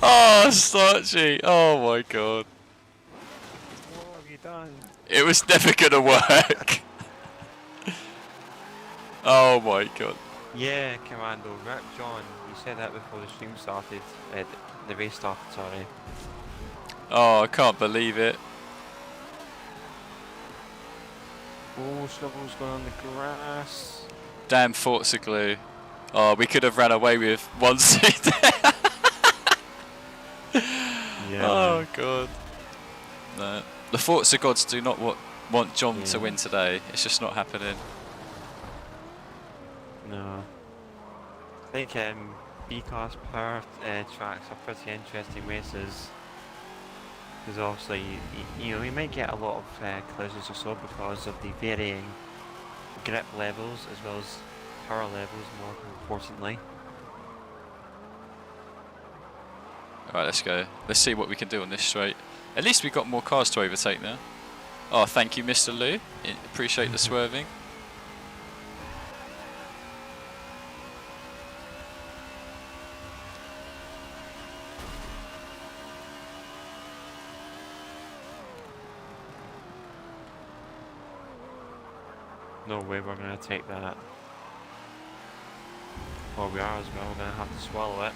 Oh, Starchy. Oh my god. What have you done? It was never going to work. Oh my god. Yeah, Commando. Rip John. You said that before the stream started. The race started, sorry. Oh, I can't believe it. Oh, Snubble's going on the grass. Damn Forza glue. Oh, we could have ran away with 1 seat. Yeah. Oh god. No. The Forza gods do not want John to win today. It's just not happening. No. I think B-class power tracks are pretty interesting races. Because obviously, you know, you might get a lot of collisions or so because of the varying grip levels as well as power levels, more importantly. Alright, let's go. Let's see what we can do on this straight. At least we got more cars to overtake now. Oh, thank you, Mr. Lou. Appreciate the swerving. No way we're going to take that. Well, we are as well. We're going to have to swallow it.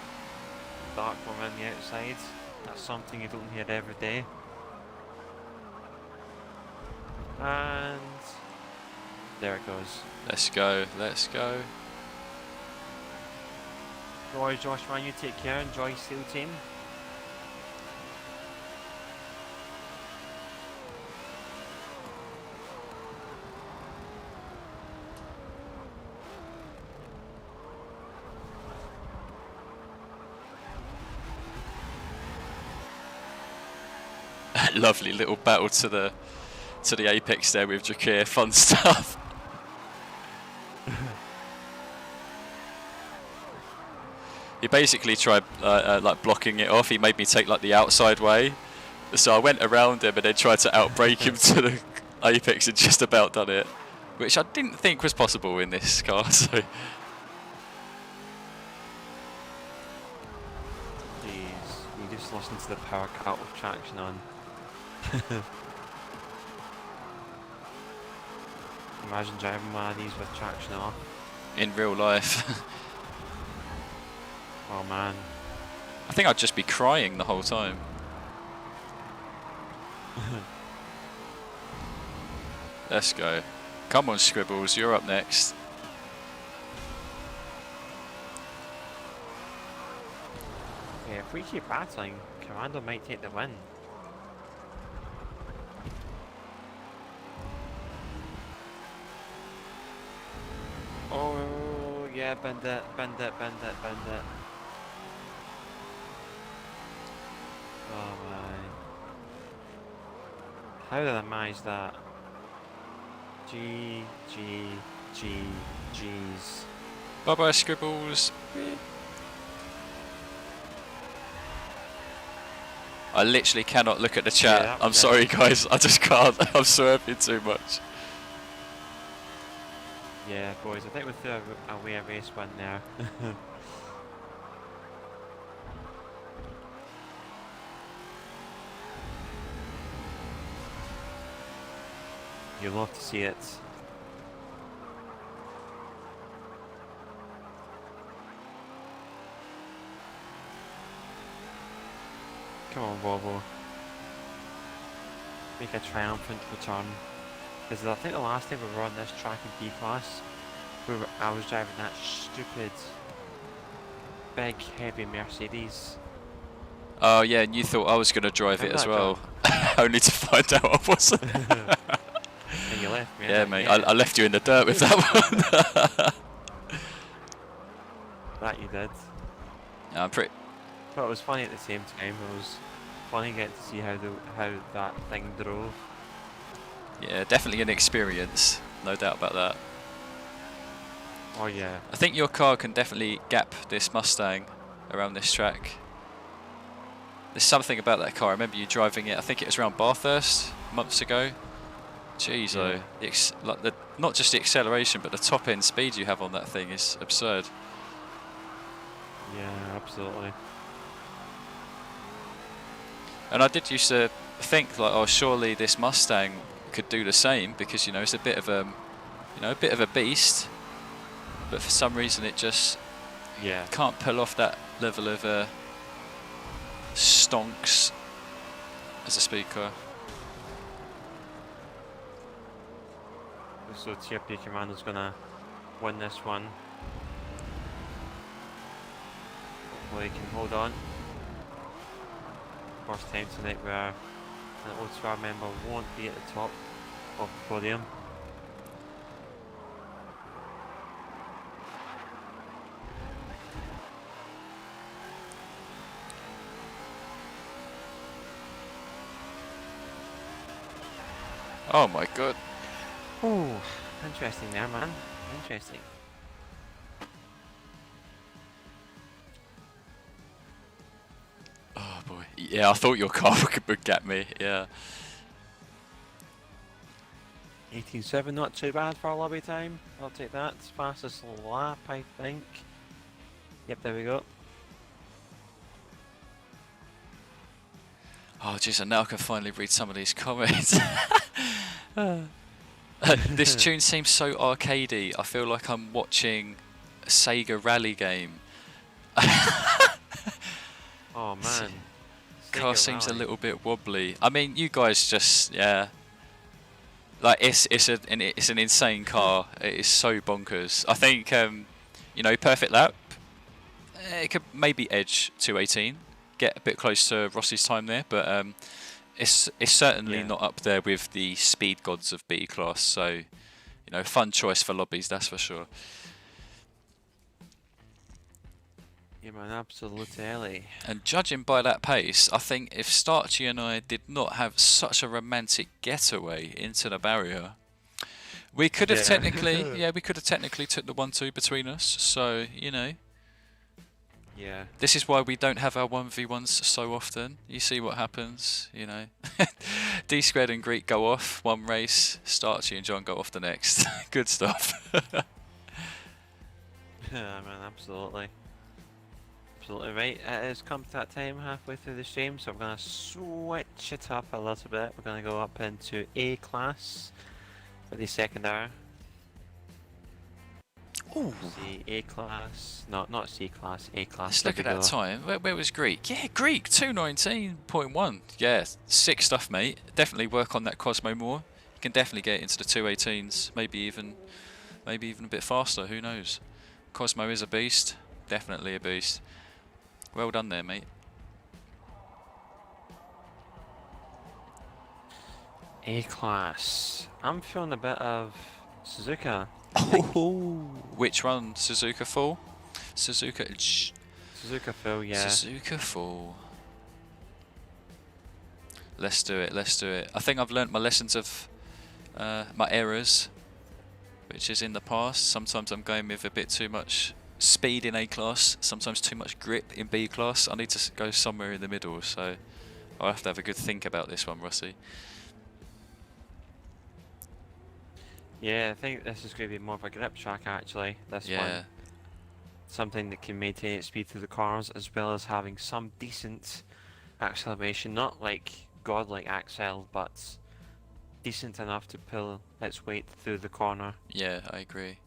Dark one on the outside. That's something you don't hear every day. And there it goes. Let's go. Let's go. Roy, Josh, man, you take care. Enjoy Steel Team. Lovely little battle to the to the apex there with Drakir. Fun stuff. He basically tried like blocking it off. He made me take like the outside way, so I went around him and then tried to outbrake him to the apex and just about done it, which I didn't think was possible in this car. So Jeez, you just listen to the power cut with traction on. Imagine driving one of these with traction off. in real life. Oh man. I think I'd just be crying the whole time. Let's go. Come on, Scribbles, you're up next. Yeah, if we keep battling, Commando might take the win. Oh yeah, bend it, bend it, bend it, bend it. Oh my. How did I manage that? G's. Bye bye, Scribbles. I literally cannot look at the chat. Yeah, I'm sorry, guys. I just can't. I'm swerving too much. Yeah, boys, I think we threw away a race one there. You'll love to see it. Come on, Volvo. Make a triumphant return. Because I think the last time we were on this track in B-Class, I was driving that stupid, big, heavy Mercedes. Oh yeah, and you thought I was going to drive it as well, only to find out I wasn't. And you left me. Yeah, mate, I left you in the dirt with that one. That you did. Yeah, I'm pretty. But it was funny at the same time. It was funny getting to see how that thing drove. Yeah, definitely an experience, no doubt about that. Oh yeah. I think your car can definitely gap this Mustang around this track. There's something about that car. I remember you driving it. I think it was around Bathurst months ago. Jeez, Yeah. like not just the acceleration, but the top end speed you have on that thing is absurd. Yeah, absolutely. And I did used to think like, oh, surely this Mustang could do the same because it's a bit of a beast, but for some reason it just can't pull off that level of stonks as a speed car. So TRP Commando's gonna win this one. Hopefully he can hold on. First time tonight where an OTR member won't be at the top of the podium. Oh my god. Oh, interesting there, man. Interesting. Oh boy. Yeah, I thought your car would get me. Yeah. 18.7, not too bad for a lobby time. I'll take that. Fastest lap, I think. Yep, there we go. Oh jeez, and now I can finally read some of these comments. This tune seems so arcadey. I feel like I'm watching a Sega rally game. Oh man. Car seems a little bit wobbly. I mean, you guys just like it's an insane car. It is so bonkers. I think perfect lap. It could maybe edge 218, get a bit close to Rossi's time there, but it's certainly not up there with the speed gods of B class. So fun choice for lobbies, that's for sure. Yeah, man, absolutely. And judging by that pace, I think if Starchy and I did not have such a romantic getaway into the barrier, we could have Yeah. technically, yeah, we could have technically took the 1-2 between us. So, Yeah. this is why we don't have our 1v1s so often. You see what happens, D Squared and Greek go off one race, Starchy and John go off the next. Good stuff. Yeah, man, absolutely. Absolutely right. It has come to that time halfway through the stream, so I'm going to switch it up a little bit. We're going to go up into A class for the second hour. Ooh. See, A class. No, not C class, A class. Let's look at that time. Where was Greek? Yeah, Greek, 219.1. Yeah, sick stuff, mate. Definitely work on that Cosmo more. You can definitely get into the 218s, maybe even a bit faster, who knows. Cosmo is a beast, definitely a beast. Well done there, mate. A class. I'm feeling a bit of Suzuka. Oh, which one? Suzuka full? Suzuka full, yeah. Suzuka full. Let's do it, let's do it. I think I've learnt my lessons of my errors, which is in the past. Sometimes I'm going with a bit too much speed in A class, sometimes too much grip in B class. I need to go somewhere in the middle, so I'll have to have a good think about this one, Rossi. Yeah, I think this is going to be more of a grip track actually, this one. Something that can maintain its speed through the corners as well as having some decent acceleration, not like godlike accel, but decent enough to pull its weight through the corner. Yeah, I agree.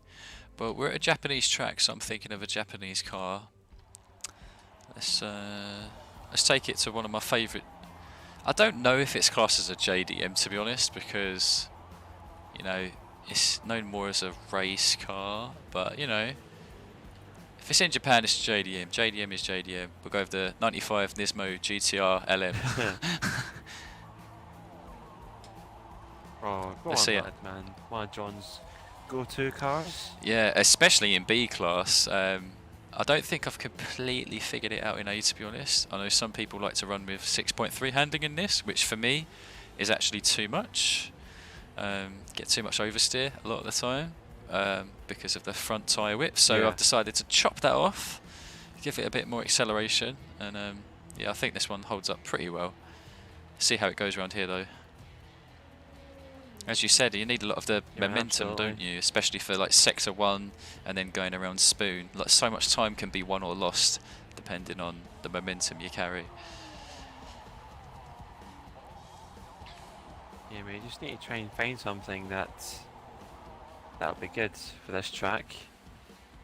But we're at a Japanese track, so I'm thinking of a Japanese car. Let's take it to one of my favourite. I don't know if it's classed as a JDM, to be honest, because it's known more as a race car. But if it's in Japan, it's JDM. JDM is JDM. We'll go with the 95 Nismo GTR LM. Oh, go Let's on, see it. man. One of John's go-to cars. Yeah, especially in B class. I don't think I've completely figured it out in A, to be honest. I know some people like to run with 6.3 handling in this, which for me is actually too much. Get too much oversteer a lot of the time because of the front tyre whip. So Yeah. I've decided to chop that off, give it a bit more acceleration, and yeah, I think this one holds up pretty well. See how it goes around here though. As you said, you need a lot of the momentum, don't you? Especially for like sector 1 and then going around Spoon. Like so much time can be won or lost depending on the momentum you carry. Yeah, we just need to try and find something that'll be good for this track.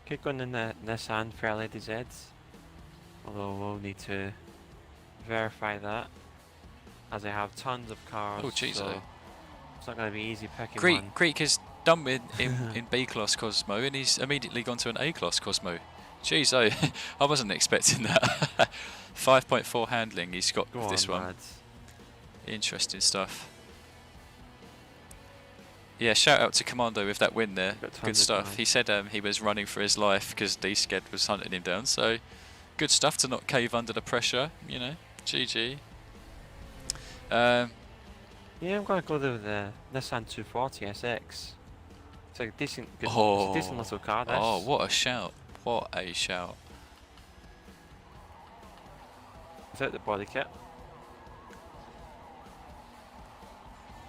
Could go in the Nissan Fairlady DZ, although we'll need to verify that, as I have tons of cars. Oh, jeez, so it's not going to be easy picking one. Greek is done with in B class Cosmo, and he's immediately gone to an A class Cosmo. Jeez, I wasn't expecting that. 5.4 handling he's got with this one. Lads. Interesting stuff. Yeah, shout out to Commando with that win there. Good stuff. He said he was running for his life because D-Sked was hunting him down. So good stuff to not cave under the pressure. GG. Yeah, I'm going to go with the Nissan 240 SX. It's a decent, it's a decent little car, this. Oh, what a shout. What a shout. Without the body kit.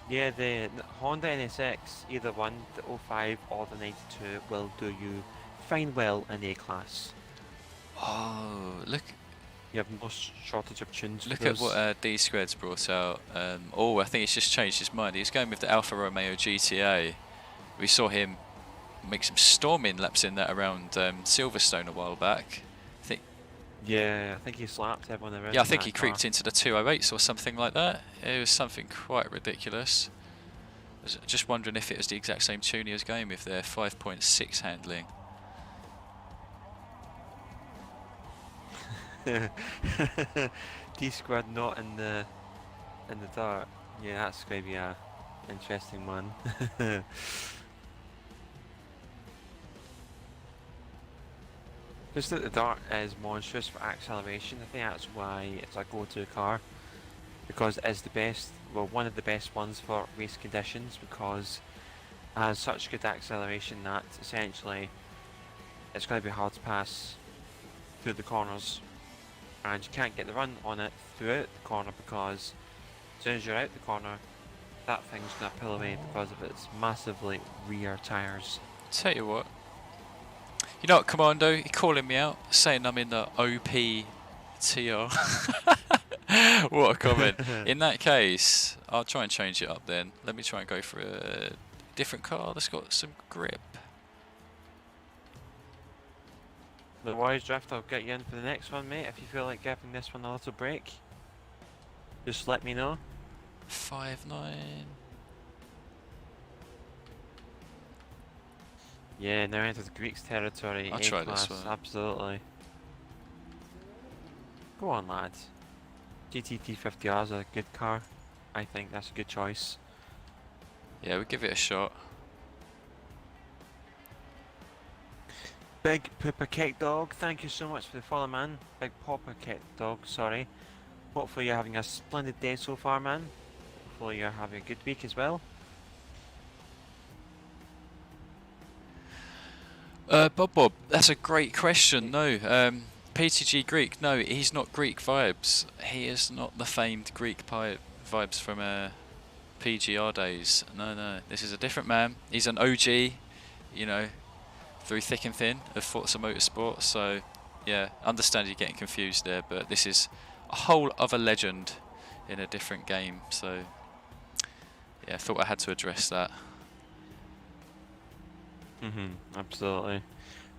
Yeah, the Honda NSX, either one, the 05 or the 92, will do you fine well in A class. Oh, look. You have no shortage of tunes. Look at what D Squared's brought out. I think he's just changed his mind. He's going with the Alfa Romeo GTA. We saw him make some storming laps in that around Silverstone a while back. Yeah, I think he slapped everyone around. Yeah, I think he creeped into the 208s or something like that. It was something quite ridiculous. I was just wondering if it was the exact same tune he was going with there, 5.6 handling. D-Squad not in the dark. Yeah, that's going to be a interesting one. Just that the Dart is monstrous for acceleration. I think that's why it's a go-to car, because it is the best, well, one of the best ones for race conditions, because it has such good acceleration that essentially it's going to be hard to pass through the corners, and you can't get the run on it throughout the corner because as soon as you're out the corner, that thing's going to pull away because of its massively rear tyres. Tell you what. You know what, Commando? You're calling me out, saying I'm in the OPTR. What a comment. In that case, I'll try and change it up then. Let me try and go for a different car that's got some grip. The Wise Drift, I'll get you in for the next one, mate. If you feel like giving this one a little break, just let me know. 5.9. Yeah, now into the Greeks territory. I'll try this one. Absolutely. Go on, lads. GT350R is a good car. I think that's a good choice. Yeah, we'll give it a shot. Big Pooper Cake Dog, thank you so much for the follow, man. Big Popper Cake Dog, sorry. Hopefully you're having a splendid day so far, man. Hopefully you're having a good week as well. Bob, that's a great question. No, PTG Greek. No, he's not Greek vibes. He is not the famed Greek vibes from PGR days. No, this is a different man. He's an OG, you know, through thick and thin of Forza Motorsport. So, yeah, understand you're getting confused there, but this is a whole other legend in a different game. So, yeah, I thought I had to address that. Absolutely.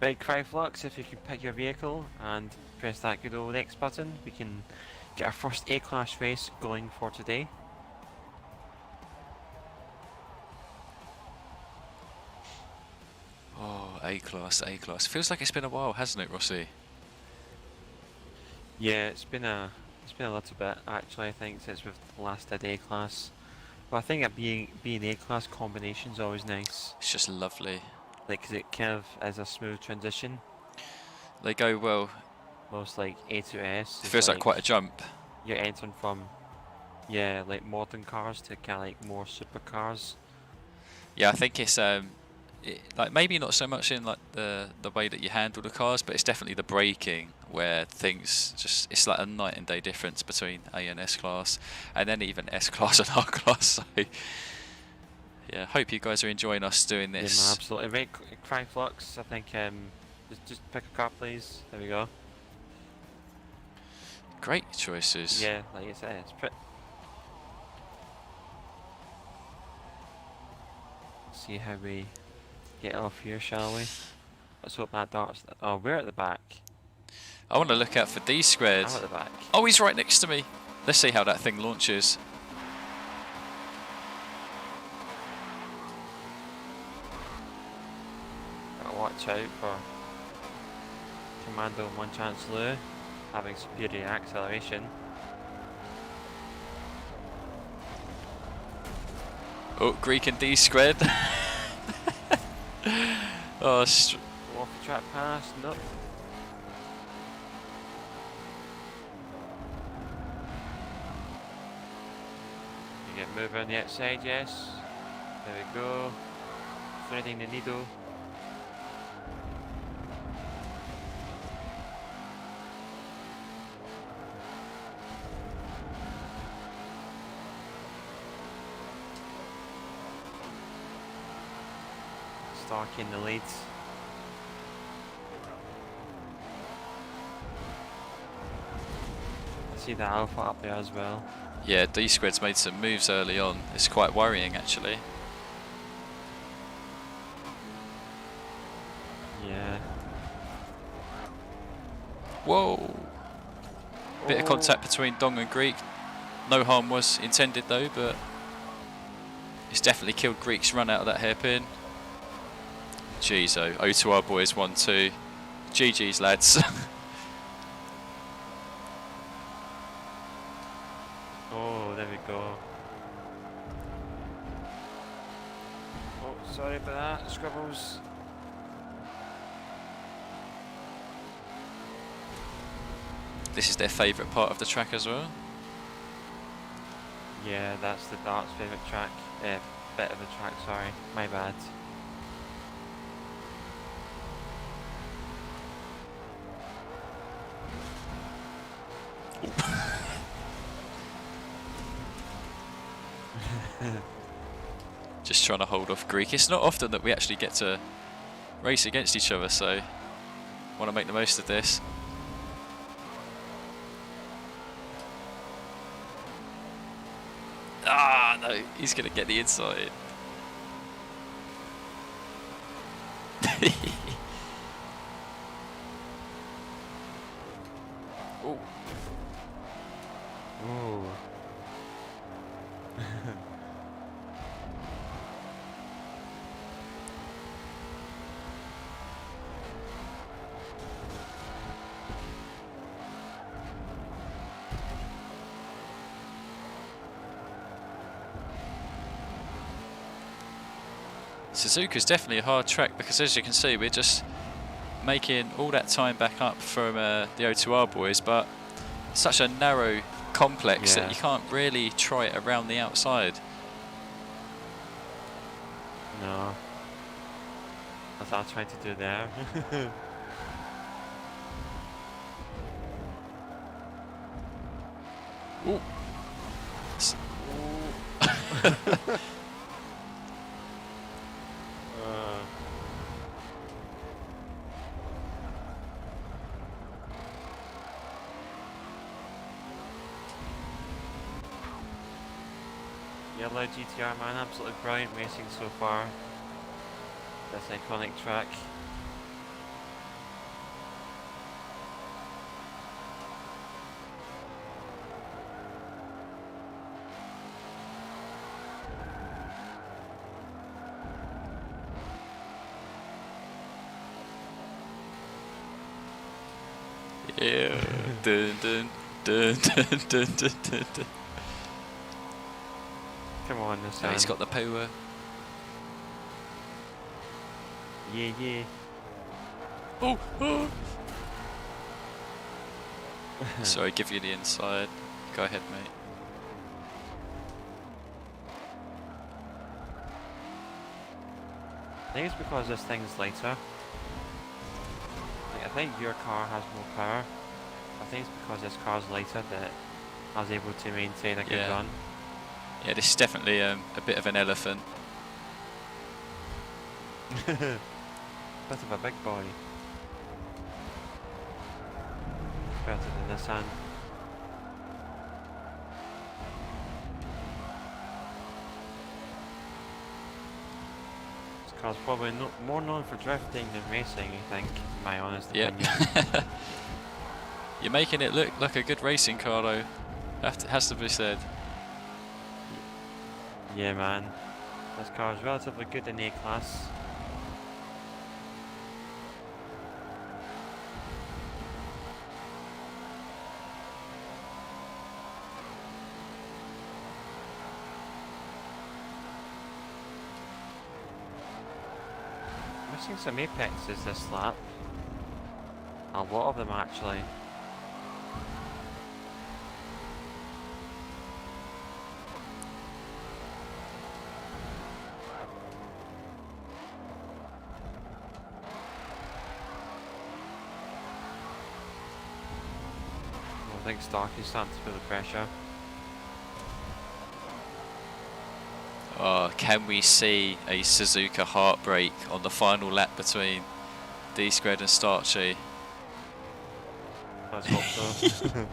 Right, Cryflux, if you can pick your vehicle and press that good old X button, we can get our first A-Class race going for today. Oh, A-Class. Feels like it's been a while, hasn't it, Rossi? Yeah, it's been a little bit actually. I think since we've last did A-Class. But I think that being A-Class combination is always nice. It's just lovely. Like, 'cause it kind of is a smooth transition. They go well. Most like A to S. It feels like quite a jump. You're entering from, yeah, like modern cars to kind of like more supercars. Yeah, I think it's like maybe not so much in like the way that you handle the cars, but it's definitely the braking where things just, it's like a night and day difference between A and S class, and then even S class and R class. So yeah, hope you guys are enjoying us doing this. Yeah, man, absolutely. Right, Cryflux, I think just pick a car, please. There we go. Great choices. Yeah, like I said, it's pretty. See how we get off here, shall we? Let's hope that dart's. Oh, we're at the back. I want to look out for D squared. I'm at the back. Oh, he's right next to me. Let's see how that thing launches. Gotta watch out for Commando and One Chance Lou having superior acceleration. Oh, Greek and D squared. Oh, Go off the track pass, nope. You get moving on the outside, yes. There we go. Threading the needle. Stark in the lead. I see the Alpha up there as well. yeah, D squared's made some moves early on. It's quite worrying actually. Yeah. Whoa! Bit of contact between Dong and Greek. No harm was intended though, but it's definitely killed Greek's run out of that hairpin. Jeez, oh to our boys 1-2. GG's lads. Oh, there we go. Oh, sorry about that, Scribbles. this is their favourite part of the track as well. Yeah, that's the dart's favourite track. Bit of a track, sorry. My bad. Just trying to hold off Greek. It's not often that we actually get to race against each other, so want to make the most of this. Ah, no, he's going to get the inside. Oh. Ooh. Suzuka's definitely a hard track because, as you can see, we're just making all that time back up from the O2R boys, but it's such a narrow complex that you can't really try it around the outside. No. That's what I tried to do there. Ooh. Yellow GTR, man, absolutely brilliant racing so far. This iconic track. Yeah. Dun, dun, dun, dun, dun, dun, dun, dun. Come on, this Oh, he's got the power. Yeah, yeah. Oh, oh. Sorry, give you the inside. Go ahead, mate. I think it's because this thing's lighter. Like, I think your car has more power. I think it's because this car's lighter that I was able to maintain a good run. Yeah, this is definitely a bit of an elephant. Bit of a big boy. Better than this hand. This car's probably more known for drifting than racing, I think, in my honest opinion. You're making it look like a good racing car, though. Has to be said. Yeah, man. This car is relatively good in A-class. Missing some apexes this lap. A lot of them, actually. I think Starkey's starting to feel the pressure. Oh, can we see a Suzuka heartbreak on the final lap between D-Squared and Starchy? Let's hope so.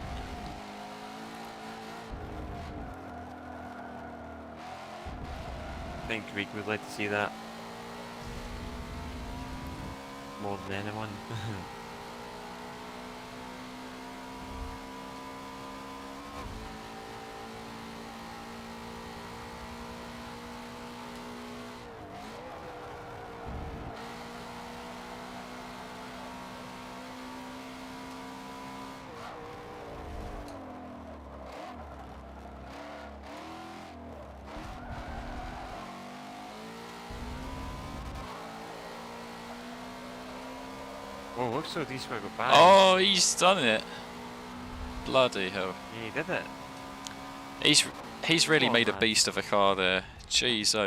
I think Greek would like to see that more than anyone. Oh, looks so these will go back. Oh, he's done it. Bloody hell. Yeah, he did it. He's really Oh, made a man. beast of a car there. Jeez, oh,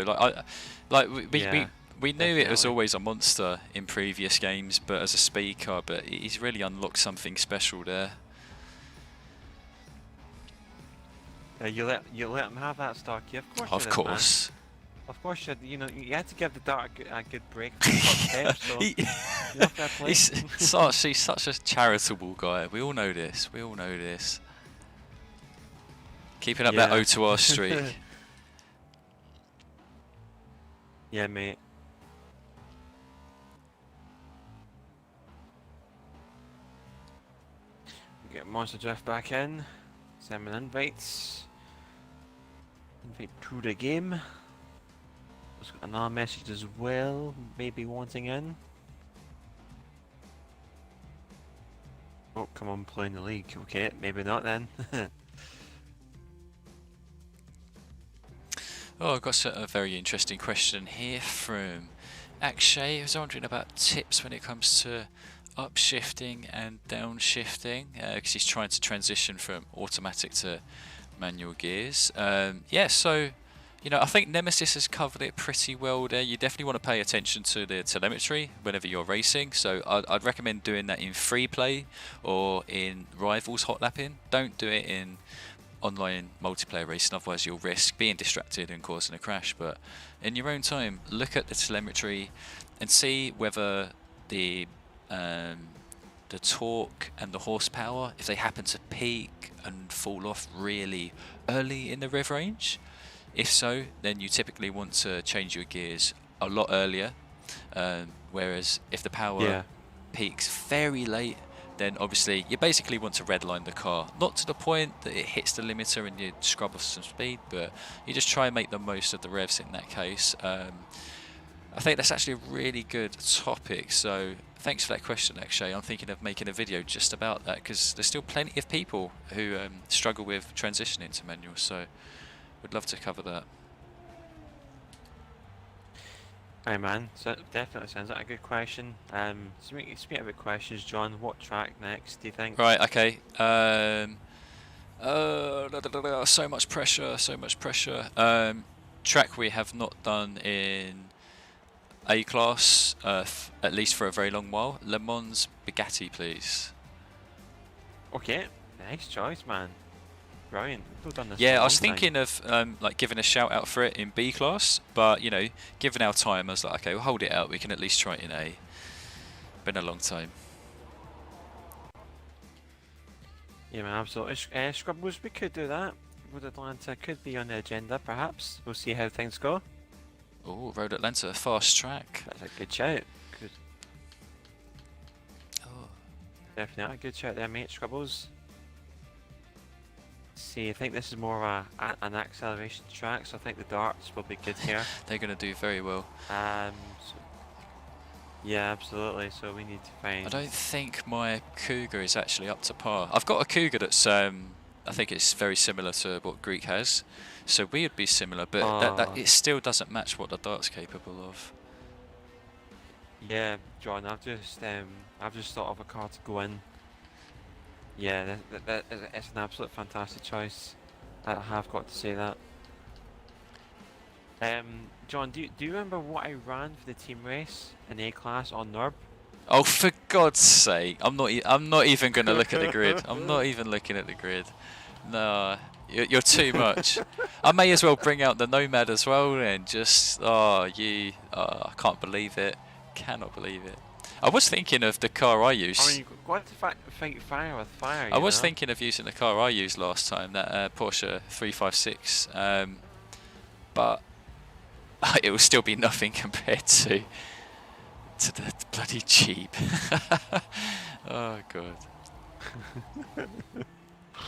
Yeah, we knew it was definitely. always a monster in previous games, but as a speed car, but he's really unlocked something special there. You let him have that stock key. Of course Of you did, man. course. Of course you know you had to give the dart a good break for the top step, so He- you know, fair play. he's such a charitable guy. We all know this. We all know this. Keeping up that Yeah. O2R streak. Yeah, mate. Get Monster Drift back in. Send an invites. Invite to the game. There's got another message as well, maybe wanting in. Oh, come on, play in the league. Okay, maybe not then. Oh, I've got a very interesting question here from Akshay. He was wondering about tips when it comes to upshifting and downshifting, because he's trying to transition from automatic to manual gears. Yeah, so you know, I think Nemesis has covered it pretty well there. You definitely want to pay attention to the telemetry whenever you're racing. So I'd recommend doing that in free play or in Rivals hot lapping. Don't do it in online multiplayer racing, otherwise you'll risk being distracted and causing a crash. But in your own time, look at the telemetry and see whether the torque and the horsepower, if they happen to peak and fall off really early in the rev range. If so, then you typically want to change your gears a lot earlier, whereas if the power peaks very late, then obviously you basically want to redline the car. Not to the point that it hits the limiter and you scrub off some speed, but you just try and make the most of the revs in that case. I think that's actually a really good topic, so thanks for that question, actually. I'm thinking of making a video just about that, because there's still plenty of people who struggle with transitioning to manual, so would love to cover that. Hi man, so definitely sounds like a good question. Speaking about questions, John, what track next do you think? Right, okay. So much pressure, so much pressure. Track we have not done in A-Class, at least for a very long while. Le Mans Bugatti, please. Okay, nice choice, man. Brilliant. We've done this for Yeah, a I was long time. thinking of like giving a shout out for it in B class, but you know, given our time, I was like, okay, we'll hold it out. We can at least try it in A. Been a long time. Yeah, man, absolutely. Scrubbles, we could do that. Road Atlanta could be on the agenda, perhaps. We'll see how things go. Oh, Road Atlanta, fast track. That's a good shout. Good. Oh. Definitely a good shout there, mate. Scrubbles. See, I think this is more of an acceleration track, so I think the darts will be good here. They're going to do very well. So, yeah, absolutely. So we need to find. I don't think my Cougar is actually up to par. I've got a Cougar that's, I think it's very similar to what Greek has, so we would be similar, but that it still doesn't match what the dart's capable of. Yeah, John, I've just thought of a car to go in. Yeah, it's an absolute fantastic choice. I have got to say that. John, do you remember what I ran for the team race in A-Class on NURB? Oh, for God's sake! I'm not even going to look at the grid. I'm not even looking at the grid. No, you're too much. I may as well bring out the Nomad as well and just I can't believe it. Cannot believe it. I was thinking of the car I used. I mean, you've got to fight fire with fire. I was thinking of using the car I used last time, that Porsche 356, but it will still be nothing compared to the bloody Jeep. Oh god,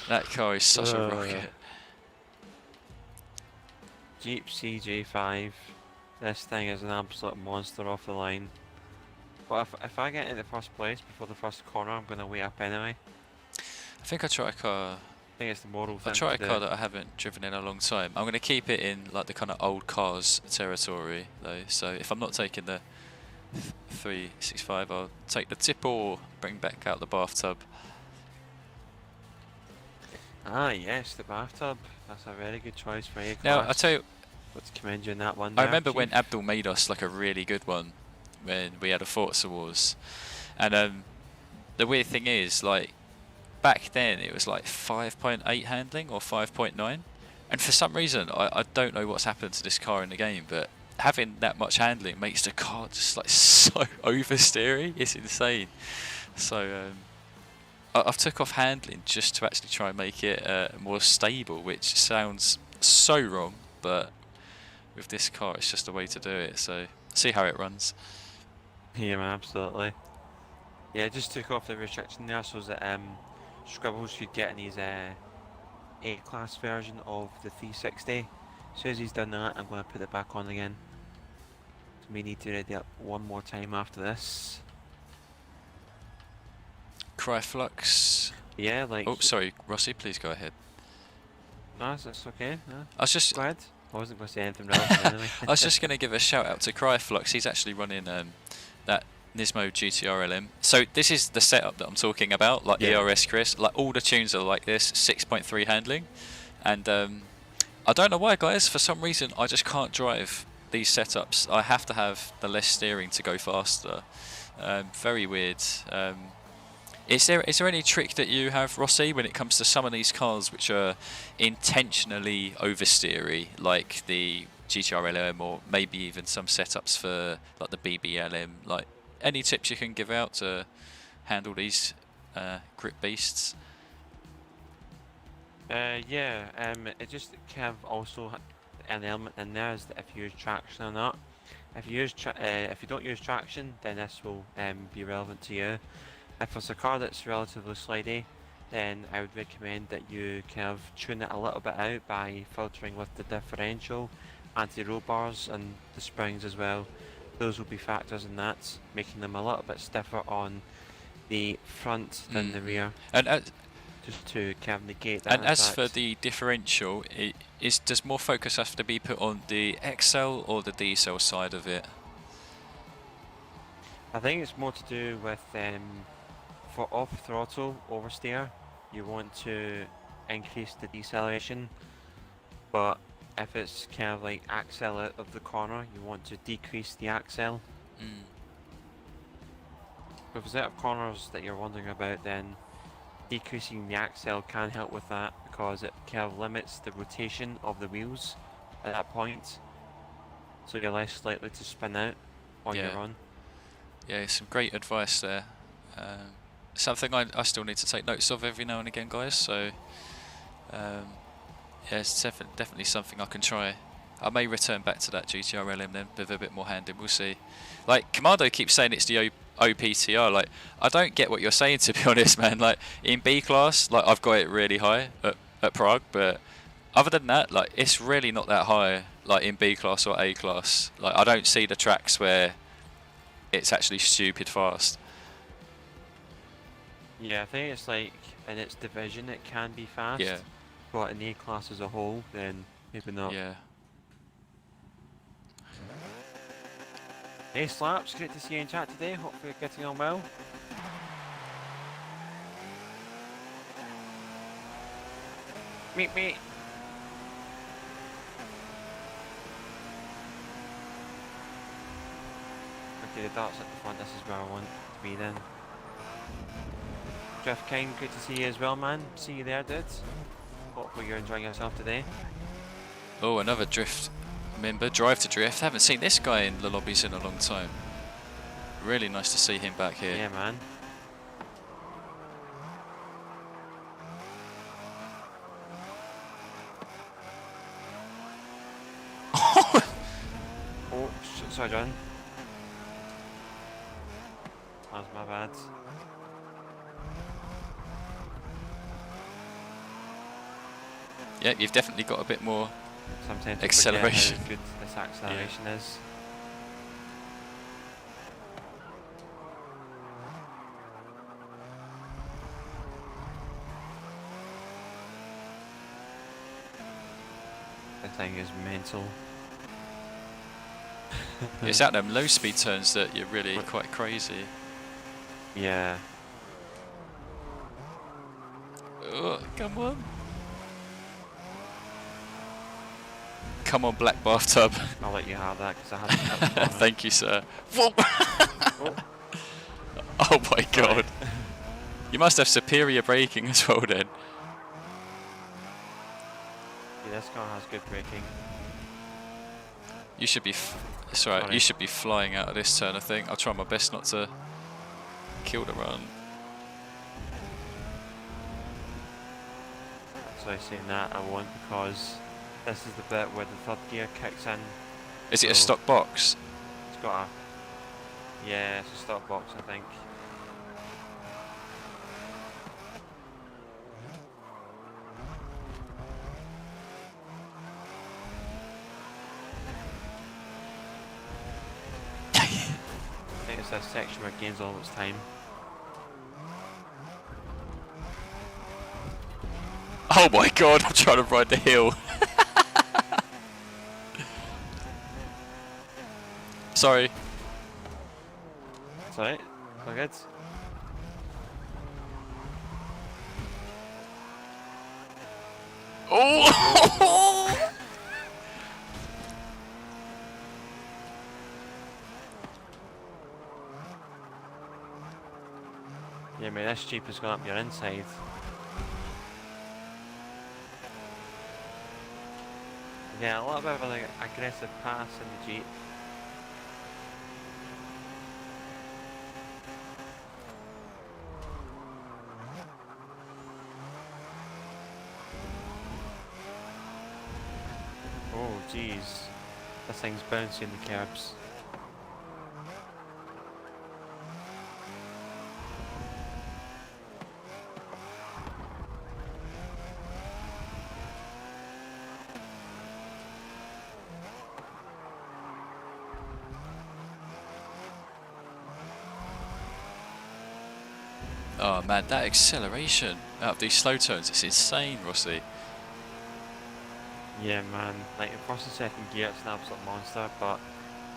that car is such a rocket. Jeep CJ5. This thing is an absolute monster off the line. But if I get into first place before the first corner, I'm going to way up anyway. I think I try a car. I think it's the moral thing. I try a to car do. that I haven't driven in a long time. I'm going to keep it in like the kind of old cars territory though. So if I'm not taking the 365, I'll take the tipple or bring back out the bathtub. Ah, yes, the bathtub. That's a very good choice for A Now, class. I tell you, Let's commend you on that one I there, remember when Chief. Abdul made us like a really good one when we had a Forza Wars, and the weird thing is, like, back then it was like 5.8 handling or 5.9, and for some reason I don't know what's happened to this car in the game, but having that much handling makes the car just like so oversteery. It's insane. So I've took off handling just to actually try and make it more stable, which sounds so wrong, but with this car it's just a way to do it. So see how it runs. Yeah, man, absolutely. Yeah, I just took off the restriction there so that Scribbles could get in his A-class version of the 360. As soon as he's done that, I'm going to put it back on again. So we need to ready up one more time after this. Cryflux. Yeah, like... Oh, sorry, Rossi, please go ahead. No, that's okay. No, I was just... go ahead. I wasn't going to say anything relevant anyway. I was just going to give a shout out to Cryflux. He's actually running that Nismo GTR LM. So this is the setup that I'm talking about, like Yeah. ERS Chris. Like all the tunes are like this, 6.3 handling, and I don't know why, guys. For some reason, I just can't drive these setups. I have to have the less steering to go faster. Very weird. Is there any trick that you have, Rossi, when it comes to some of these cars which are intentionally oversteery, like the GTR LM, or maybe even some setups for like the BBLM? Like any tips you can give out to handle these grip beasts? Yeah, it just kind of also an element in there is that if you use traction or not. If you don't use traction, then this will be relevant to you. If it's a car that's relatively slidey, then I would recommend that you kind of tune it a little bit out by filtering with the differential, anti-roll bars and the springs as well. Those will be factors in that, making them a little bit stiffer on the front than the rear, And just to kind of negate that. and as for the differential, does more focus have to be put on the XL or the diesel side of it? I think it's more to do with for off-throttle oversteer, you want to increase the deceleration, but if it's kind of like axle out of the corner, you want to decrease the axle. If it's out of corners that you're wondering about, then decreasing the axle can help with that because it kind of limits the rotation of the wheels at that point, so you're less likely to spin out on your run. Yeah, some great advice there. Something I still need to take notes of every now and again, guys. So, yeah, it's definitely something I can try. I may return back to that GTR LM then with a bit more handling. We'll see. Like Commando keeps saying it's the OPTR. Like I don't get what you're saying, to be honest, man. Like in B class, like I've got it really high at Prague, but other than that, like it's really not that high. Like in B class or A class, like I don't see the tracks where it's actually stupid fast. Yeah, I think it's like in its division it can be fast. Yeah. But in A class as a whole, then maybe not. Yeah. Hey Slaps, great to see you in chat today. Hopefully you're getting on well. Meet me. Okay, the darts at the front, this is where I want to be then. Drift King, great to see you as well, man. See you there, dude. Hopefully you're enjoying yourself today. Oh, another drift member, Drive to Drift. Haven't seen this guy in the lobbies in a long time. Really nice to see him back here. Yeah, man. Oh, sorry, John. That was my bad. Yeah, you've definitely got a bit more Sometimes acceleration. how good this acceleration is. The thing is mental. It's at them low speed turns that you're really quite crazy. Yeah. Oh, come on. come on, black bathtub. I'll let you have that because I had to. Thank you, sir. Whoa. Oh. Oh my god. Right. You must have superior braking as well then. Yeah, this car has good braking. You should be, it's alright, Sorry. you should be flying out of this turn, I think. I'll try my best not to kill the run. So I'm saying that I won't because this is the bit where the third gear kicks in. Is it a stock box? It's got a... Yeah, it's a stock box, I think. I think it's this section where it gains all its time. Oh my god, I'm trying to ride the hill. Sorry. It's alright, all good. Oh! Yeah, mate, this Jeep has gone up your inside. Yeah, a little bit of an aggressive pass in the Jeep. Oh, jeez. This thing's bouncy in the curbs. Oh man, that acceleration out of these slow turns, it's insane, Rossi. Yeah, man. Like, in first and second gear, it's an absolute monster, but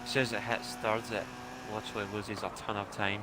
as soon as it hits thirds, it literally loses a ton of time.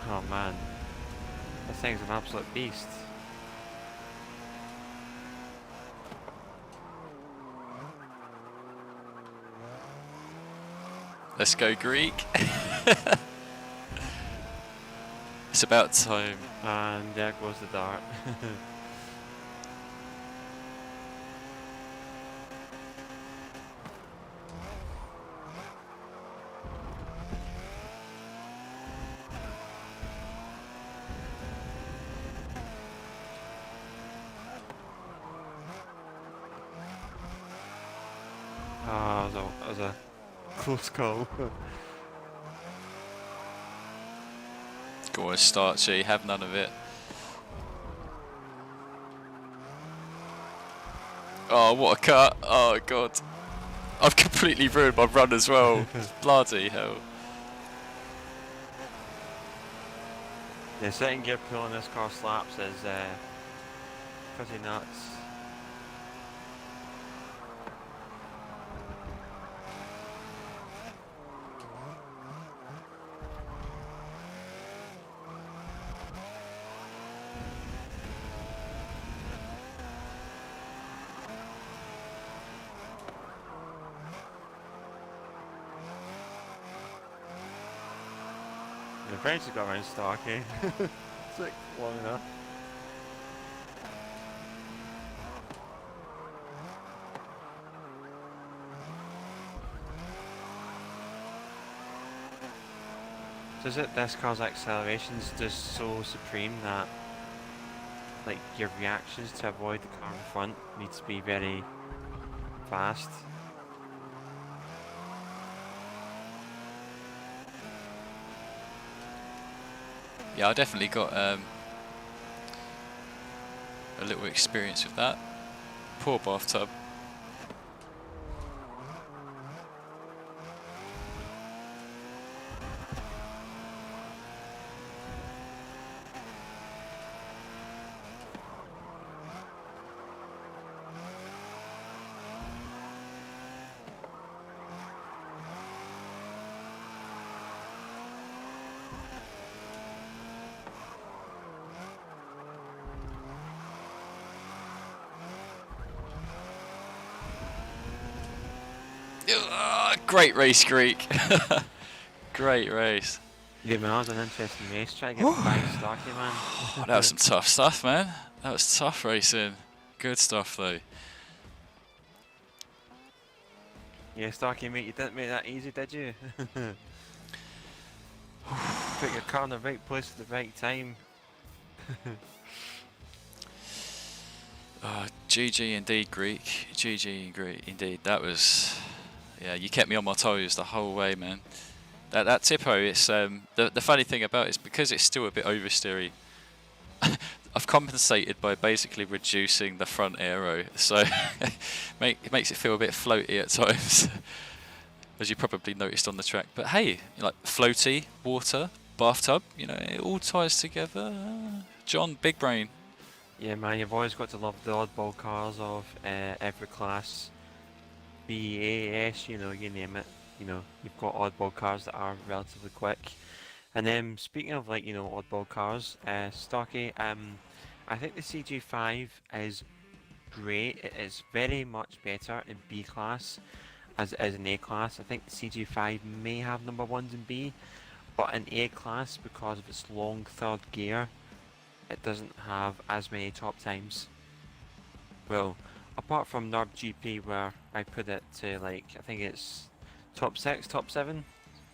Oh man, this thing's an absolute beast. Let's go Greek. It's about time. And there goes the dart. Oh, that was a close call. Go on, start, G, have none of it. Oh, what a cut. Oh, God. I've completely ruined my run as well. Bloody hell. The second gear pull on this car slaps is pretty nuts. The French have got around stocky. It's like long enough. So is it this car's acceleration's just so supreme that like your reactions to avoid the car in front needs to be very fast? Yeah, I definitely got a little experience with that. Poor bathtub. Great race, Greek. Great race. Yeah, man, that was an interesting race. Try to get by Starkey, man. That was some tough stuff, man. That was tough racing. Good stuff, though. Yeah, Starkey, mate, you didn't make that easy, did you? Put your car in the right place at the right time. GG indeed, Greek. GG indeed. That was... Yeah, you kept me on my toes the whole way, man. That Tipo, it's the funny thing about it is because it's still a bit oversteery. I've compensated by basically reducing the front aero, so it makes it feel a bit floaty at times, as you probably noticed on the track. But hey, like floaty, water, bathtub, you know, it all ties together. John, big brain. Yeah, man, you've always got to love the oddball cars of every class. B, A, S, you know, you name it. You know, you've got oddball cars that are relatively quick. And then speaking of, like, you know, oddball cars, Stocky, I think the CG5 is great. It is very much better in B class as it is in A class. I think the CG5 may have number ones in B, but in A class, because of its long third gear, it doesn't have as many top times. Well, apart from NURB GP, where I put it to, like, I think it's top 6, top 7.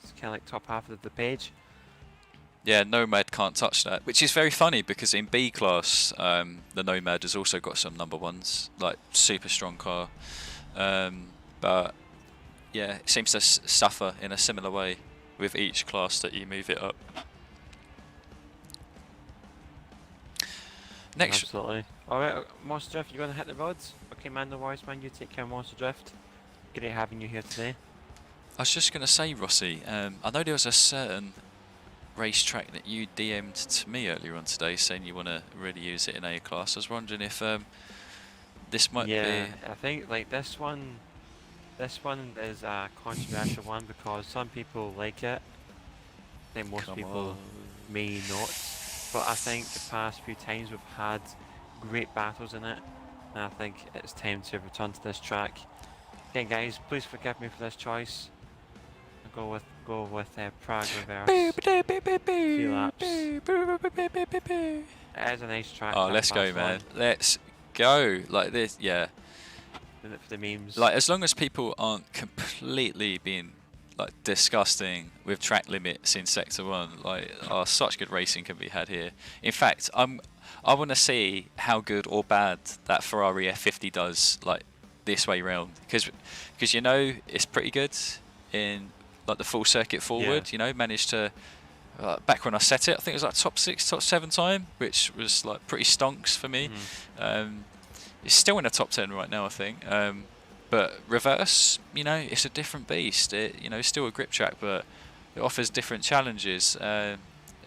It's kind of like top half of the page. Yeah, Nomad can't touch that, which is very funny because in B class, the Nomad has also got some number ones, like super strong car. But yeah, it seems to suffer in a similar way with each class that you move it up. Next. Absolutely. Alright, Monster Drift, you going to hit the roads? Okay, man, no worries, man, you take care of Monster Drift. Great having you here today. I was just going to say, Rossi, I know there was a certain racetrack that you DM'd to me earlier on today saying you want to really use it in A class. I was wondering if this might be... Yeah, I think like this one is a controversial one because some people like it. I think most people may not. But I think the past few times we've had great battles in it, and I think it's time to return to this track. Okay, guys, please forgive me for this choice. I'll go with Prague reverse. Few laps. It is a nice track. Oh, let's go, man. Let's go. Like this, yeah. For the memes. Like, as long as people aren't completely being like disgusting with track limits in Sector 1, like, such good racing can be had here. In fact, I want to see how good or bad that Ferrari F50 does, like, this way round, because you know it's pretty good in like the full circuit forward. Yeah. You know, managed to back when I set it, I think it was like top 6, top 7 time, which was like pretty stonks for me. It's still in the top 10 right now, I think. But reverse, you know, it's a different beast. It, you know, it's still a grip track, but it offers different challenges,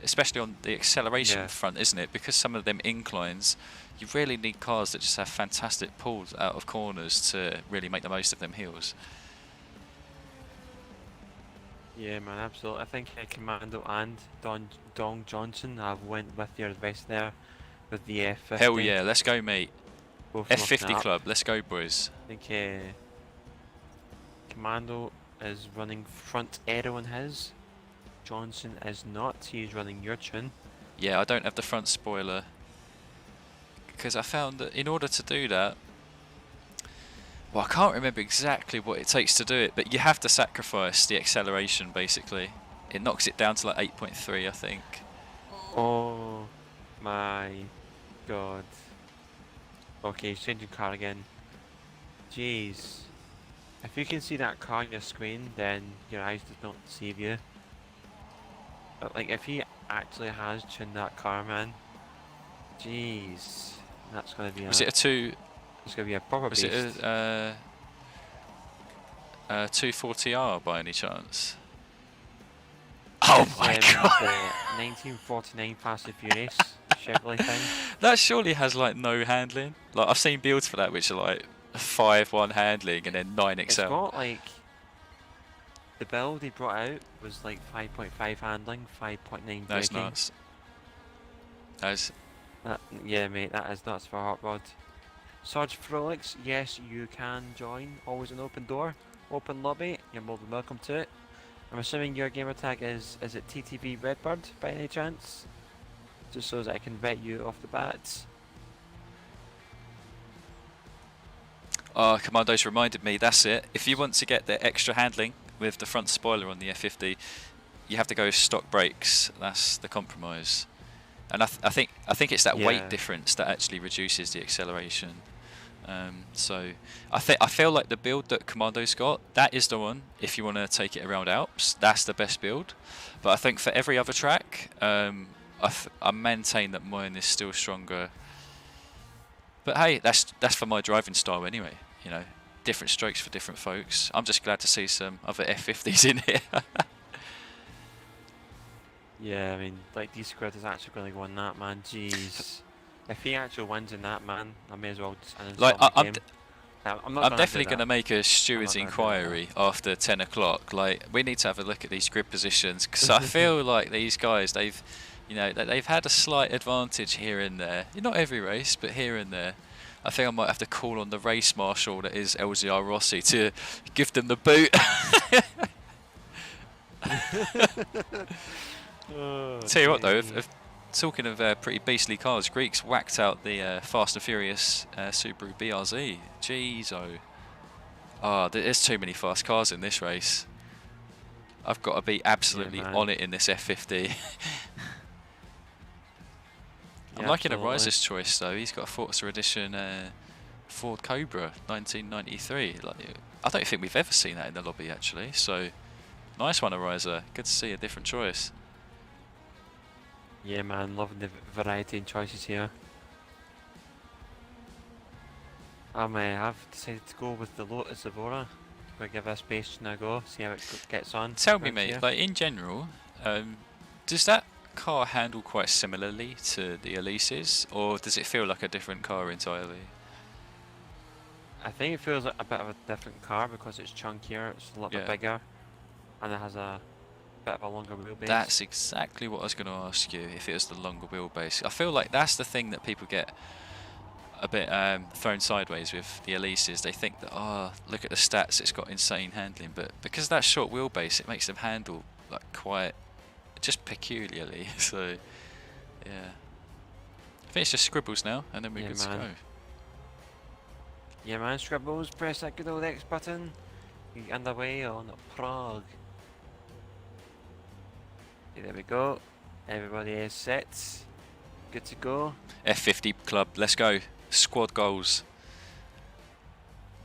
especially on the acceleration front, isn't it? Because some of them inclines, you really need cars that just have fantastic pulls out of corners to really make the most of them hills. Yeah, man, absolutely. I think Commando and Dong Johnson have went with your advice there with the F50. Hell yeah, let's go, mate. Both F50 club, let's go, boys. I think Commando is running front aero on his. Johnson is not. He's running your tune. Yeah, I don't have the front spoiler because I found that in order to do that, well, I can't remember exactly what it takes to do it, but you have to sacrifice the acceleration, basically. It knocks it down to like 8.3, I think. Oh my god. Okay, he's changing car again. Jeez. If you can see that car on your screen, then your eyes does not deceive you. But like, if he actually has tuned that car, man. Jeez. That's going to be Was it a two? It's going to be a proper Was beast. it a 240R by any chance? Oh my god! The 1949 Fast and Furious Chevrolet thing. That surely has like no handling. Like I've seen builds for that which are like 5-1 handling and then 9 XL. It's got like the build they brought out was like 5.5 handling, 5.9 braking. That's nuts. Yeah, mate, that is nuts for a hot rod. Sarge Frolix, yes, you can join. Always an open door, open lobby. You're more than welcome to it. I'm assuming your gamer tag is it TTV Redbird by any chance? Just so that I can vet you off the bat. Oh, Commando's reminded me, that's it. If you want to get the extra handling with the front spoiler on the F50, you have to go stock brakes. That's the compromise. And I think it's that weight difference that actually reduces the acceleration. So I feel like the build that Commando's got, that is the one. If you want to take it around Alps, that's the best build. But I think for every other track, I maintain that mine is still stronger. But hey, that's for my driving style anyway. You know, different strokes for different folks. I'm just glad to see some other F50s in here. Yeah, I mean, like D-Squared is actually going to win that, man. Jeez. If he actually wins in that, man, I may as well just uninstall the game. I'm definitely going to make a steward's inquiry after 10 o'clock. Like, we need to have a look at these grid positions because I feel like these guys, they've had a slight advantage here and there. Not every race, but here and there. I think I might have to call on the race marshal that is LZR Rossi to give them the boot. Tell you what though, if talking of pretty beastly cars, Greeks whacked out the Fast and Furious Subaru BRZ. Jeez, there's too many fast cars in this race. I've got to be absolutely on it in this F50. I'm liking a Riser's choice though. He's got a Forza Edition Ford Cobra 1993. Like, I don't think we've ever seen that in the lobby actually. So nice one, Riser. Good to see a different choice. Yeah, man, loving the variety and choices here. I've decided to go with the Lotus Evora. We'll give this Bastion a go, see how it gets on. Tell me, mate, like in general, does that car handle quite similarly to the Elises, or does it feel like a different car entirely? I think it feels like a bit of a different car because it's chunkier, it's a lot bit bigger, and it has a bit of a longer wheelbase. That's exactly what I was going to ask you, if it was the longer wheelbase. I feel like that's the thing that people get a bit thrown sideways with the Elises. They think that, oh, look at the stats, it's got insane handling, but because of that short wheelbase, it makes them handle like quite just peculiarly. So yeah, I think it's just scribbles now, and then we're good to go. Yeah, man, scribbles, press that good old X button. You get underway on Prague. Okay, there we go. Everybody is set. Good to go. F50 club, let's go. Squad goals.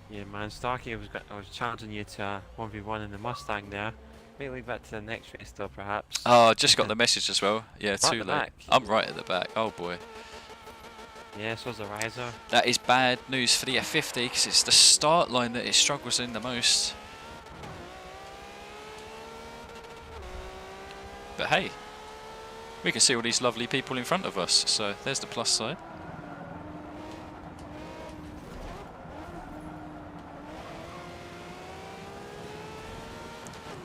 Yeah, man, Starkey, I was challenging you to a 1v1 in the Mustang there. May leave that to the next race though, perhaps. Oh, just got the message as well. Yeah, too late. Back. I'm right at the back. Oh boy. Yeah, so's the Riser. That is bad news for the F50 because it's the start line that it struggles in the most. But hey, we can see all these lovely people in front of us, so there's the plus side.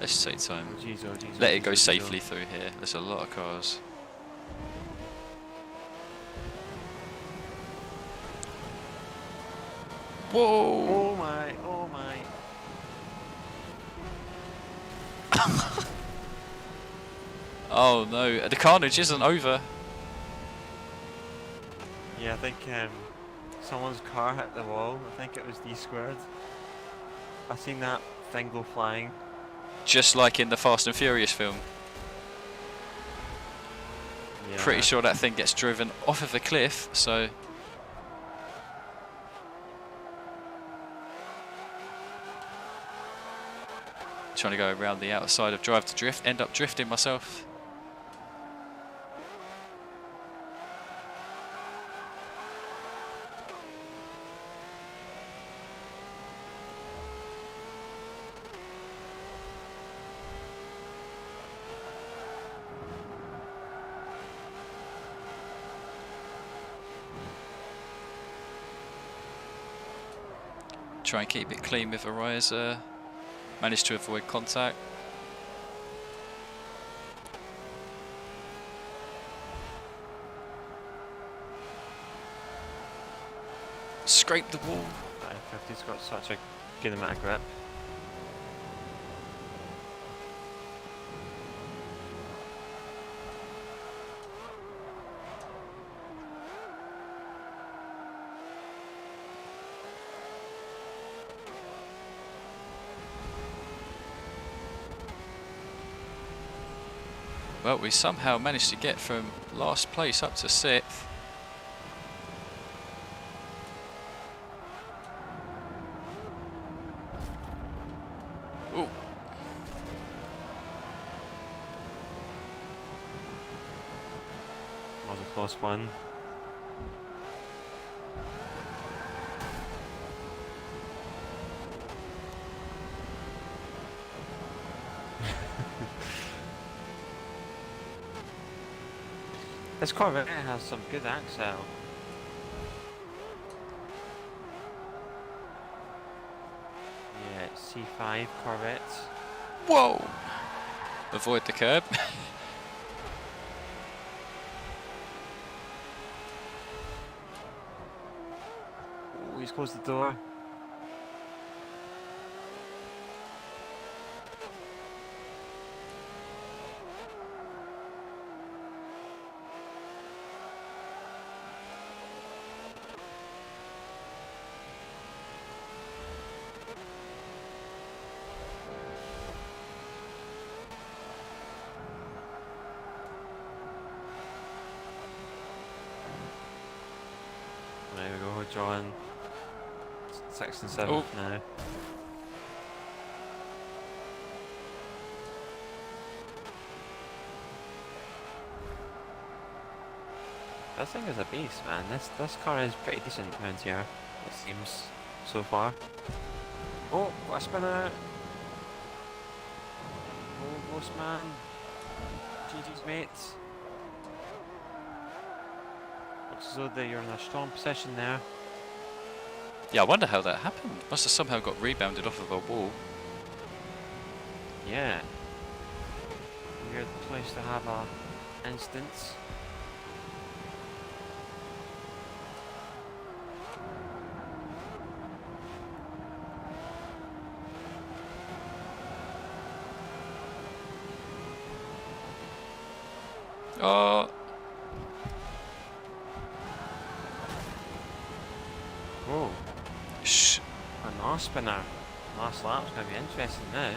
Let's take time. Let it go safely through here. There's a lot of cars. Whoa! Oh my, oh my. Oh no, the carnage isn't over. Yeah, I think someone's car hit the wall. I think it was D-Squared. I seen that thing go flying. Just like in the Fast and Furious film. Yeah. Pretty sure that thing gets driven off of a cliff, so... Trying to go around the outside of Drive to Drift, end up drifting myself. Try and keep it clean with Ariza. Managed to avoid contact. Scrape the wall. 50's got such a good amount of grip. Well, we somehow managed to get from last place up to 6th. Ooh. That was a close one. This Corvette has some good axle. Yeah, it's C5 Corvette. Whoa! Avoid the curb. Oh, he's closed the door. There we go, John. 6th and 7th Oh. now. This thing is a beast, man. This car is pretty decent around here, it seems, so far. Oh, got a spinner! Oh, boss man. GG's mates. Looks as though you're in a strong position there. Yeah, I wonder how that happened. Must have somehow got rebounded off of a wall. Yeah. Weird place to have a instance. Oh, Oh, shh. an arse spinner. Last lap's going to be interesting now.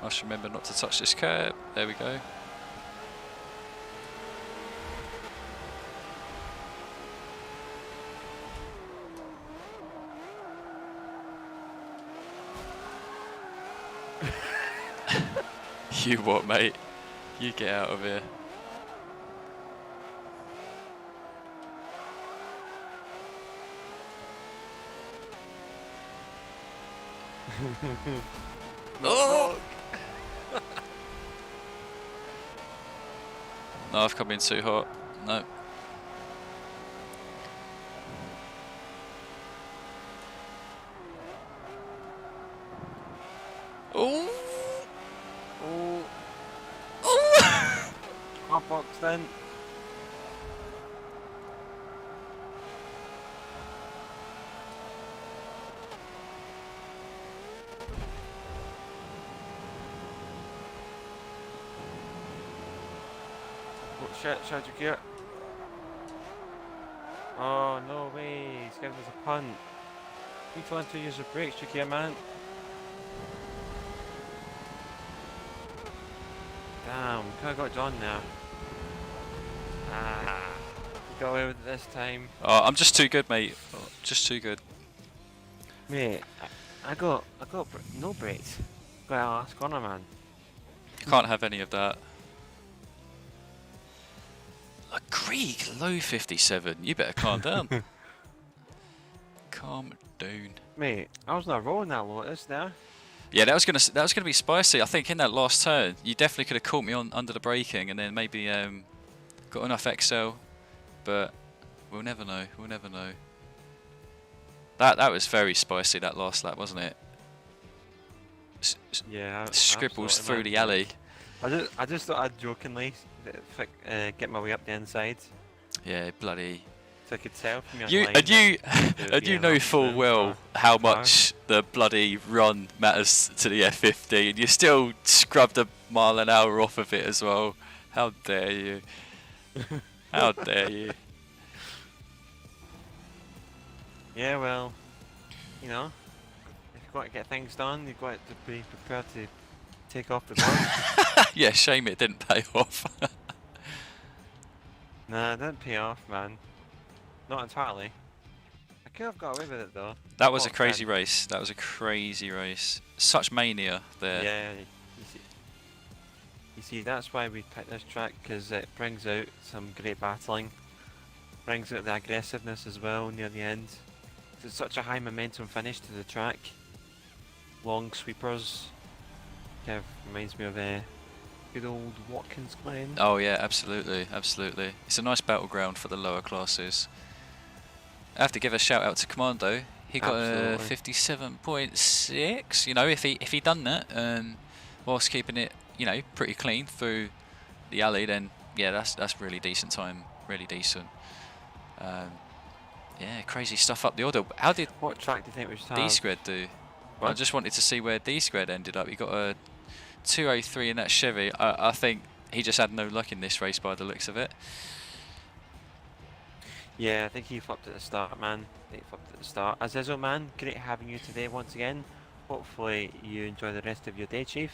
Must remember not to touch this curb. There we go. You what, mate? You get out of here. Oh! No, I've come in too hot. No. Oh! Oh, Oh! hot box then. Oh shit, Sergio gear. Oh no way, he's giving us a punt. You trying to use your brakes, Jukia, man. Damn, could have got John there. Ah, you got away with it this time. Oh, I'm just too good, mate. Just too good. Mate, I got no brakes. Got a last corner, man. You can't have any of that. A Krieg, low 57. You better calm down. Calm down. Mate, I was not rolling that Lotus there. Yeah, that was gonna be spicy. I think in that last turn, you definitely could have caught me on under the braking, and then maybe got enough XL, but we'll never know. We'll never know. That was very spicy, that last lap, wasn't it? Yeah, Scribbles through absolutely, the alley. I just thought I'd jokingly get my way up the inside. Yeah, bloody. So I could tell from your You line and you that and you know full well how much the bloody run matters to the F50, and you still scrubbed a mile an hour off of it as well. How dare you? How dare you? Yeah, well, you know, if you've got to get things done, you've got to be prepared to take off the ball. Yeah, shame it didn't pay off. Nah, it didn't pay off, man. Not entirely. I could have got away with it though. That was a Top crazy 10. race. That was a crazy race. Such mania there. Yeah, you see, that's why we picked this track, because it brings out some great battling. Brings out the aggressiveness as well near the end. It's such a high momentum finish to the track. Long sweepers. Kind of reminds me of good old Watkins Glen. Oh yeah, absolutely, absolutely. It's a nice battleground for the lower classes. I have to give a shout out to Commando. He got a Absolutely. 57.6. You know, if he done that, whilst keeping it, you know, pretty clean through the alley, then yeah, that's really decent time. Really decent. Yeah, crazy stuff up the order. How did What track do you think we should have? D-Squared do? What? I just wanted to see where D-Squared ended up. He got a 203 in that Chevy. I think he just had no luck in this race by the looks of it. Yeah, I think he flopped at the start, man. I think he flopped at the start. Azizo, man, great having you today once again. Hopefully you enjoy the rest of your day, Chief.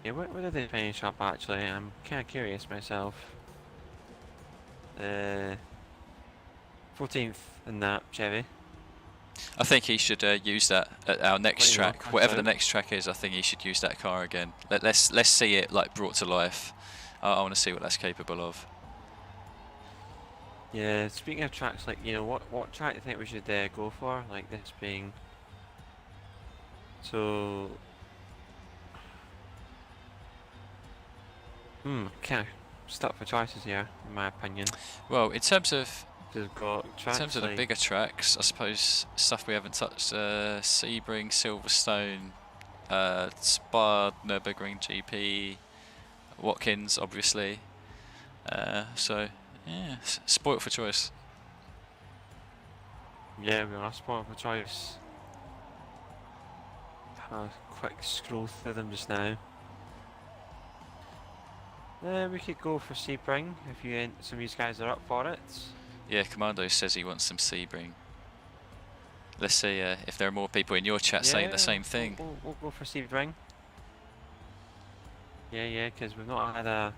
Yeah, where did they finish up actually? I'm kind of curious myself. 14th in that Chevy. I think he should use that at our next Pretty well, track, that's whatever the out. next track is. I think he should use that car again. Let's see it like brought to life. I want to see what that's capable of. Yeah, speaking of tracks, like, you know, what track do you think we should go for? Like this being... So... kind of stuck for choices here, in my opinion. Well, in terms of We've got tracks the like... bigger tracks, I suppose stuff we haven't touched: Sebring, Silverstone, Spa, Nürburgring GP, Watkins, obviously. So yeah, spoilt for choice. Yeah, we are spoiled for choice. Have a quick scroll through them just now. We could go for Sebring if some of you guys are up for it. Yeah, Commando says he wants some Sebring. Let's see if there are more people in your chat saying the same thing. We'll go for Sebring. Yeah, because we've not had a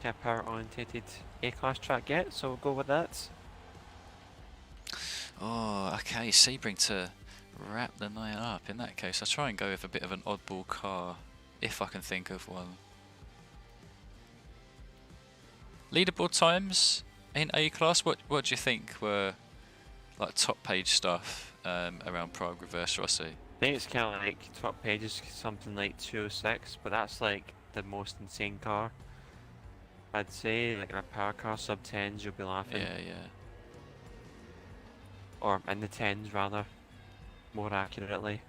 kind of power-orientated A-class track yet, so we'll go with that. Oh, okay, Sebring to wrap the night up. In that case, I'll try and go with a bit of an oddball car, if I can think of one. Leaderboard times in A-class, what do you think were like top page stuff around Prague Reverse Rossi? I think it's kind of like top pages, something like 206, but that's like the most insane car. I'd say like in a power car sub 10s you'll be laughing. Yeah. Or in the 10s rather, more accurately.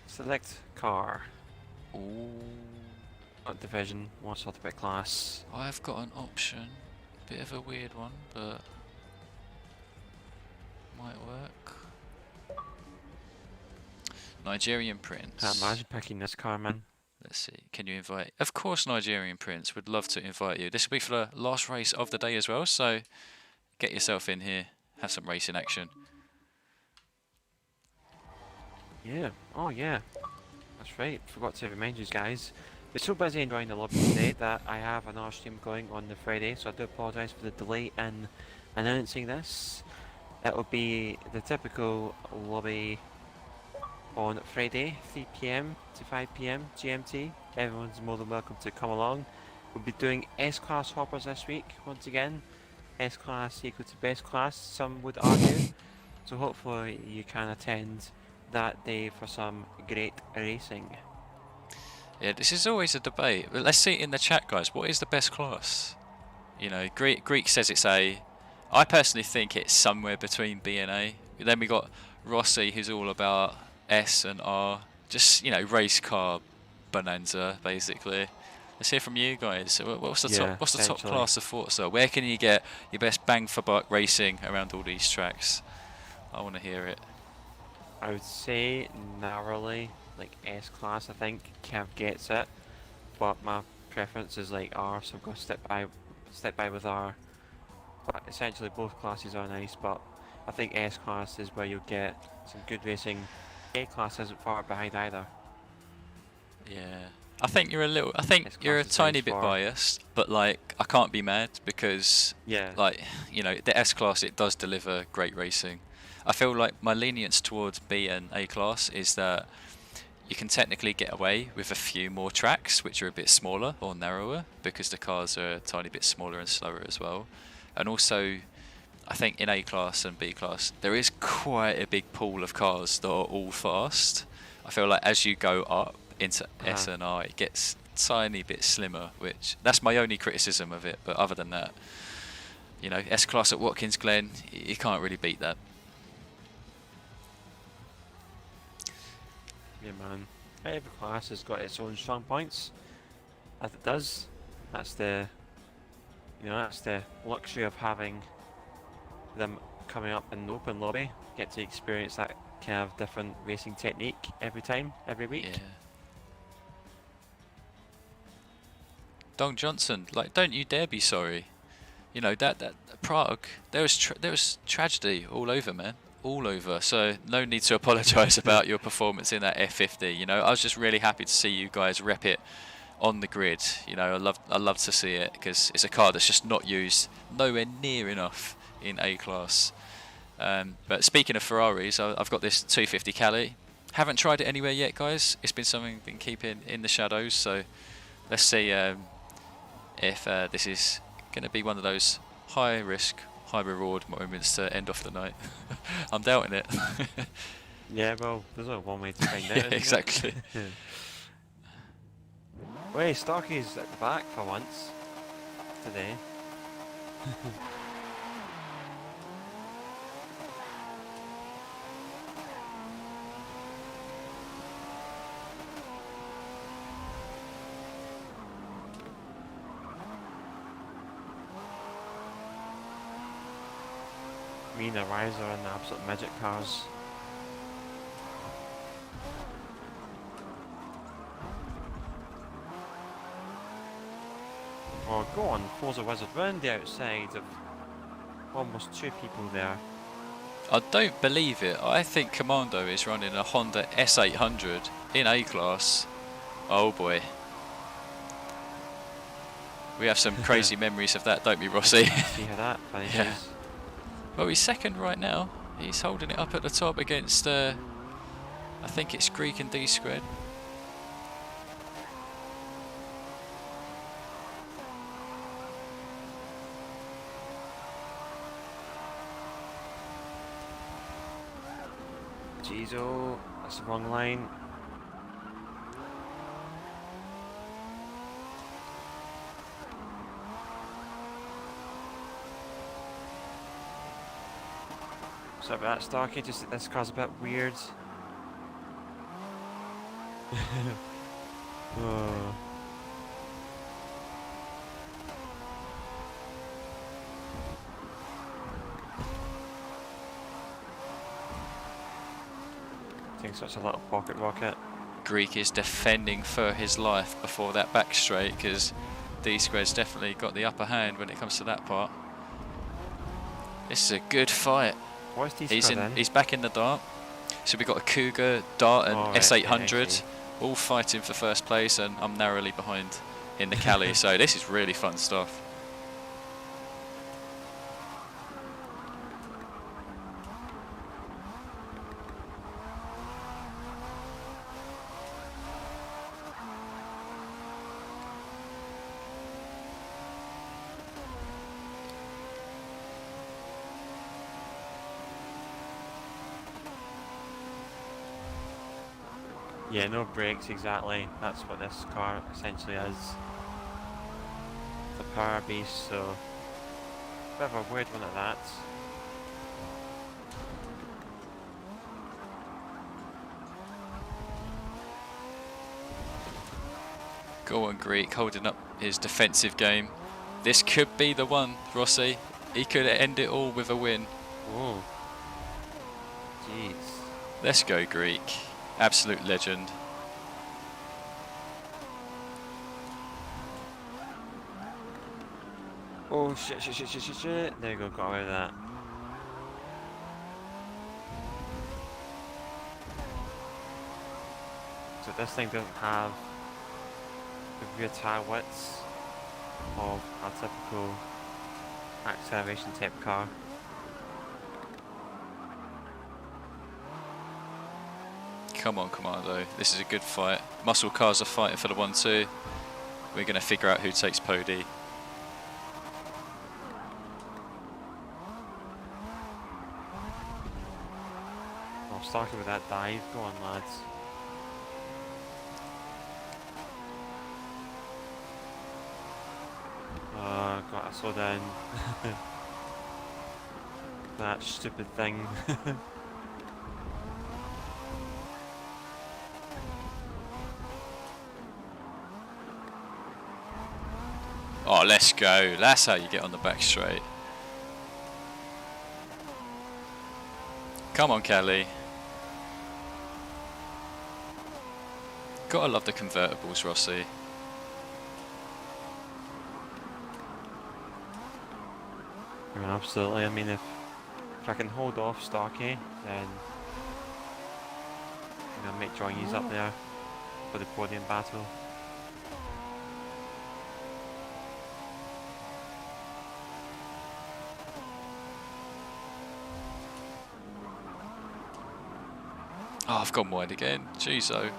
Select car. Ooh. Not division, one sort of bit class. I've got an option, bit of a weird one, but might work. Nigerian Prince. Can't imagine picking this car, man. Let's see, can you invite? Of course, Nigerian Prince, would love to invite you. This will be for the last race of the day as well, so get yourself in here, have some racing action. Yeah, oh yeah, that's right, forgot to remind you guys. We're so busy enjoying the lobby today that I have another stream going on the Friday, so I do apologise for the delay in announcing this. It will be the typical lobby on Friday, 3 PM to 5 PM GMT. Everyone's more than welcome to come along. We'll be doing S-Class hoppers this week, once again. S-Class equal to best class, some would argue. So hopefully you can attend that day for some great racing. Yeah, this is always a debate. But let's see it in the chat, guys. What is the best class? You know, Greek says it's A. I personally think it's somewhere between B and A. Then we got Rossi, who's all about S and R. Just, you know, race car bonanza, basically. Let's hear from you guys. What's the top? What's the top class of Forza? Where can you get your best bang for buck racing around all these tracks? I want to hear it. I would say narrowly, like S-Class. I think Kev gets it, but my preference is like R, so I'm gonna stick by with R. But essentially, both classes are nice, but I think S-Class is where you'll get some good racing. A-Class isn't far behind either. Yeah. I think you're a tiny bit biased, but like I can't be mad because like, you know, the S class, it does deliver great racing. I feel like my lenience towards B and A class is that you can technically get away with a few more tracks which are a bit smaller or narrower because the cars are a tiny bit smaller and slower as well. And also I think in A class and B class there is quite a big pool of cars that are all fast. I feel like as you go up into S and R, it gets a tiny bit slimmer, which that's my only criticism of it. But other than that, you know, S class at Watkins Glen, you can't really beat that. Yeah, man. Every class has got its own strong points, as it does. That's the, you know, that's the luxury of having them coming up in the open lobby. Get to experience that kind of different racing technique every week. Yeah. Don Johnson, like, don't you dare be sorry. You know that Prague, there was tragedy all over, man, all over. So no need to apologise about your performance in that F50. You know, I was just really happy to see you guys rep it on the grid. You know, I love to see it because it's a car that's just not used nowhere near enough in A class. But speaking of Ferraris, I've got this 250 Cali. Haven't tried it anywhere yet, guys. It's been something I've been keeping in the shadows. So let's see if this is going to be one of those high risk, high reward moments to end off the night. I'm doubting it. Yeah, well, there's only one way to find out. Yeah, exactly. Wait, Starkey's at the back for once today. Me and the Rise are in the absolute midget cars. Oh, go on, Forza Wizard, round the outside of almost 2 people there. I don't believe it. I think Commando is running a Honda S800 in A class. Oh boy. We have some crazy memories of that, don't we, Rossi? See how that finishes. Yeah. Well, he's second right now. He's holding it up at the top against, I think it's Greek and D squared. Jeez, oh, that's the wrong line. Sorry about that, Starkey, just that this car's a bit weird. Oh. Taking such a little pocket rocket. Greek is defending for his life before that back straight because D squared's definitely got the upper hand when it comes to that part. This is a good fight. What's D-squared He's back in the dart. So we've got a Cougar, Dart and S800 all fighting for first place, and I'm narrowly behind in the Cali. So this is really fun stuff. Yeah, no brakes exactly. That's what this car essentially is. The power beast, so bit of a weird one at that. Go on, Greek, holding up his defensive game. This could be the one, Rossi. He could end it all with a win. Oh, jeez. Let's go, Greek. Absolute legend. Oh shit, shit, shit, shit, shit, shit. There you go, got away with that. So this thing doesn't have the rear tyre widths of a typical acceleration type car. Come on, Commando. This is a good fight. Muscle cars are fighting for the 1-2. We're going to figure out who takes Pody. I'll start with that dive. Go on, lads. Gotta slow down. That stupid thing. Oh, let's go. That's how you get on the back straight. Come on, Kelly. Gotta love the convertibles, Rossi. I mean, absolutely. I mean, if I can hold off Starkey, then I might join you up there for the podium battle. Oh, I've gone wide again. Jeez, oh.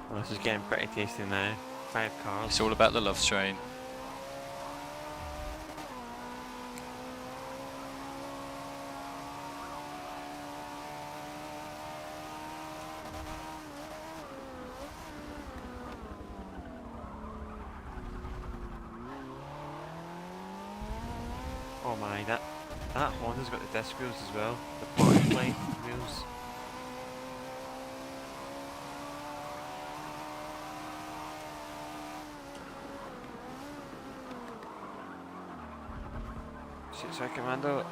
Well, this is getting pretty tasty now. 5 cars. It's all about the love train. Oh my, that Honda's got the disc wheels as well. The butterfly wheels. Sorry, Commando.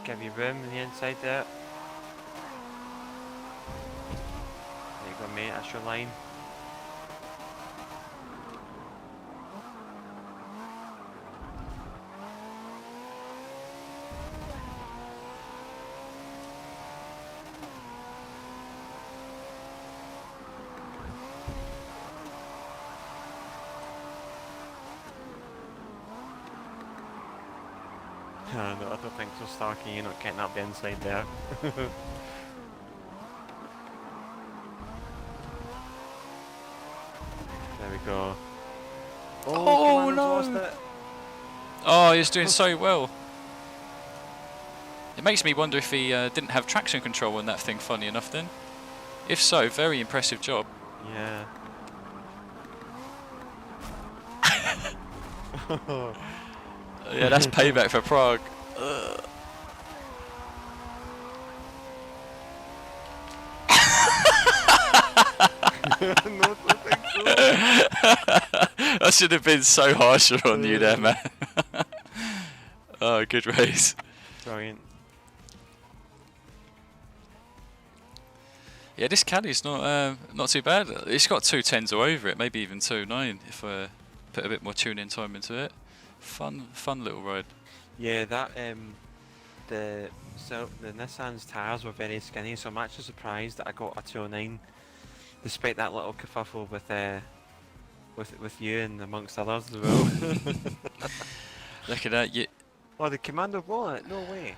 Give you room on the inside there. There you go, mate. That's your line. No, I don't think so, Starkey. You're not getting up the inside there. There we go. Oh Commando's no! lost it. Oh, he's doing so well. It makes me wonder if he didn't have traction control on that thing, funny enough then. If so, very impressive job. Yeah. Yeah, that's payback for Prague. No, I think so. I should have been so harsher on you there, man. Oh, good race. Brilliant. Yeah, this caddy's not too bad. It's got 2 10s or over it, maybe even 2 9 if I put a bit more tune-in time into it. Fun little ride. Yeah, that the Nissan's tyres were very skinny, so I'm actually surprised that I got a 209, despite that little kerfuffle with you and amongst others as well. Look at that. Yeah. Oh, the Commando wallet? No way.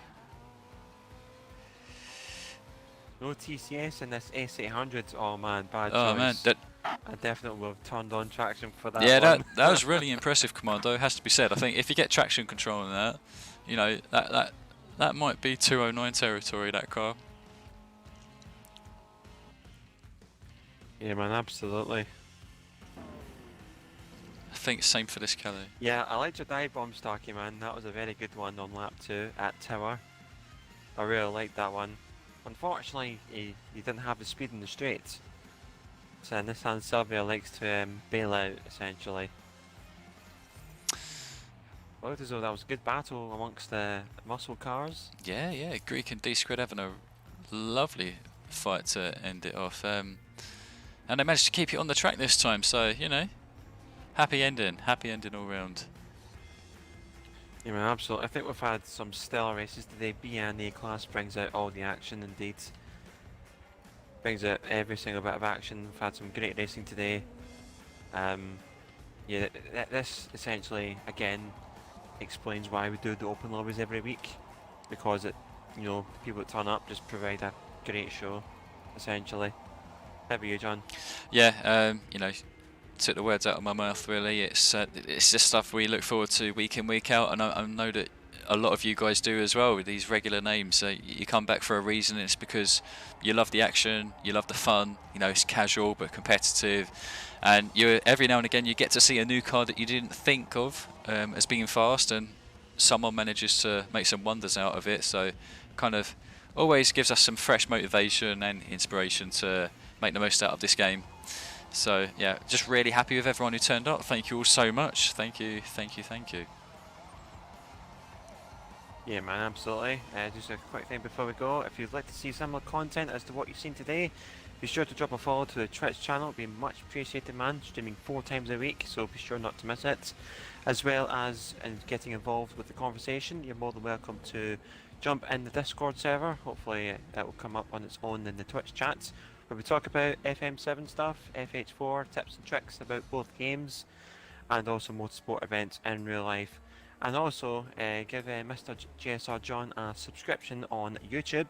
No TCS in this S800. Oh man, bad Oh choice. man, that I definitely would have turned on traction for that yeah, one. that was really impressive, Commando. Has to be said. I think if you get traction control on that, you know that might be 209 territory. That car. Yeah, man, absolutely. I think same for this Kelly. Yeah, I liked your dive bomb, Starkey, man. That was a very good one on lap 2 at Tower. I really liked that one. Unfortunately, he didn't have the speed in the straights. So Nissan Silvia likes to bail out, essentially. Looked as though that was a good battle amongst the muscle cars. Yeah, Greek and D-Squared having a lovely fight to end it off. And they managed to keep it on the track this time, so, you know, happy ending all round. Yeah, man, absolutely. I think we've had some stellar races today. B and A class brings out all the action indeed. Brings out every single bit of action. We've had some great racing today. Yeah, this essentially, again, explains why we do the open lobbies every week. Because it, you know, the people that turn up just provide a great show, essentially. How about you, John? Yeah, you know, took the words out of my mouth really. It's just stuff we look forward to week in, week out, and I know that a lot of you guys do as well with these regular names. You come back for a reason. It's because you love the action, you love the fun. You know, it's casual but competitive, and you every now and again you get to see a new car that you didn't think of as being fast, and someone manages to make some wonders out of it. So, kind of always gives us some fresh motivation and inspiration to make the most out of this game. So yeah, just really happy with everyone who turned up. Thank you all so much. Thank you. Yeah, man, absolutely. Just a quick thing before we go. If you'd like to see similar content as to what you've seen today, be sure to drop a follow to the Twitch channel. It'd be much appreciated, man. Streaming 4 times a week, so be sure not to miss it. As well as getting involved with the conversation, you're more than welcome to jump in the Discord server. Hopefully it will come up on its own in the Twitch chats, where we talk about FM7 stuff, FH4, tips and tricks about both games, and also motorsport events in real life. And also give Mr. JSR John a subscription on YouTube,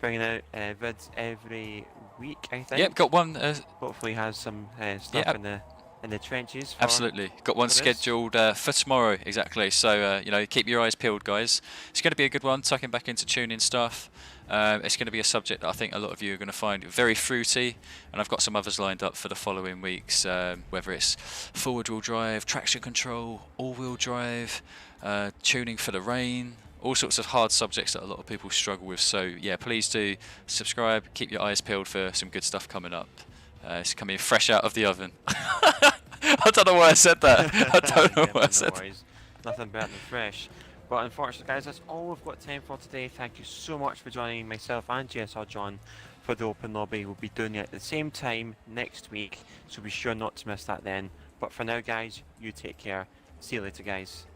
bringing out vids every week, I think. Yep, got one. Hopefully has some stuff in the trenches. Absolutely, got one scheduled for tomorrow exactly. So you know, keep your eyes peeled, guys. It's going to be a good one, tucking back into tuning stuff. It's going to be a subject that I think a lot of you are going to find very fruity, and I've got some others lined up for the following weeks, whether it's forward-wheel drive, traction control, all-wheel drive, tuning for the rain, all sorts of hard subjects that a lot of people struggle with. So yeah, please do subscribe, keep your eyes peeled for some good stuff coming up. It's coming fresh out of the oven. I don't know why I said that. I don't know why I said that. Nothing better than fresh. But unfortunately, guys, that's all we've got time for today. Thank you so much for joining myself and JSR John for the Open Lobby. We'll be doing it at the same time next week, so be sure not to miss that then. But for now, guys, you take care. See you later, guys.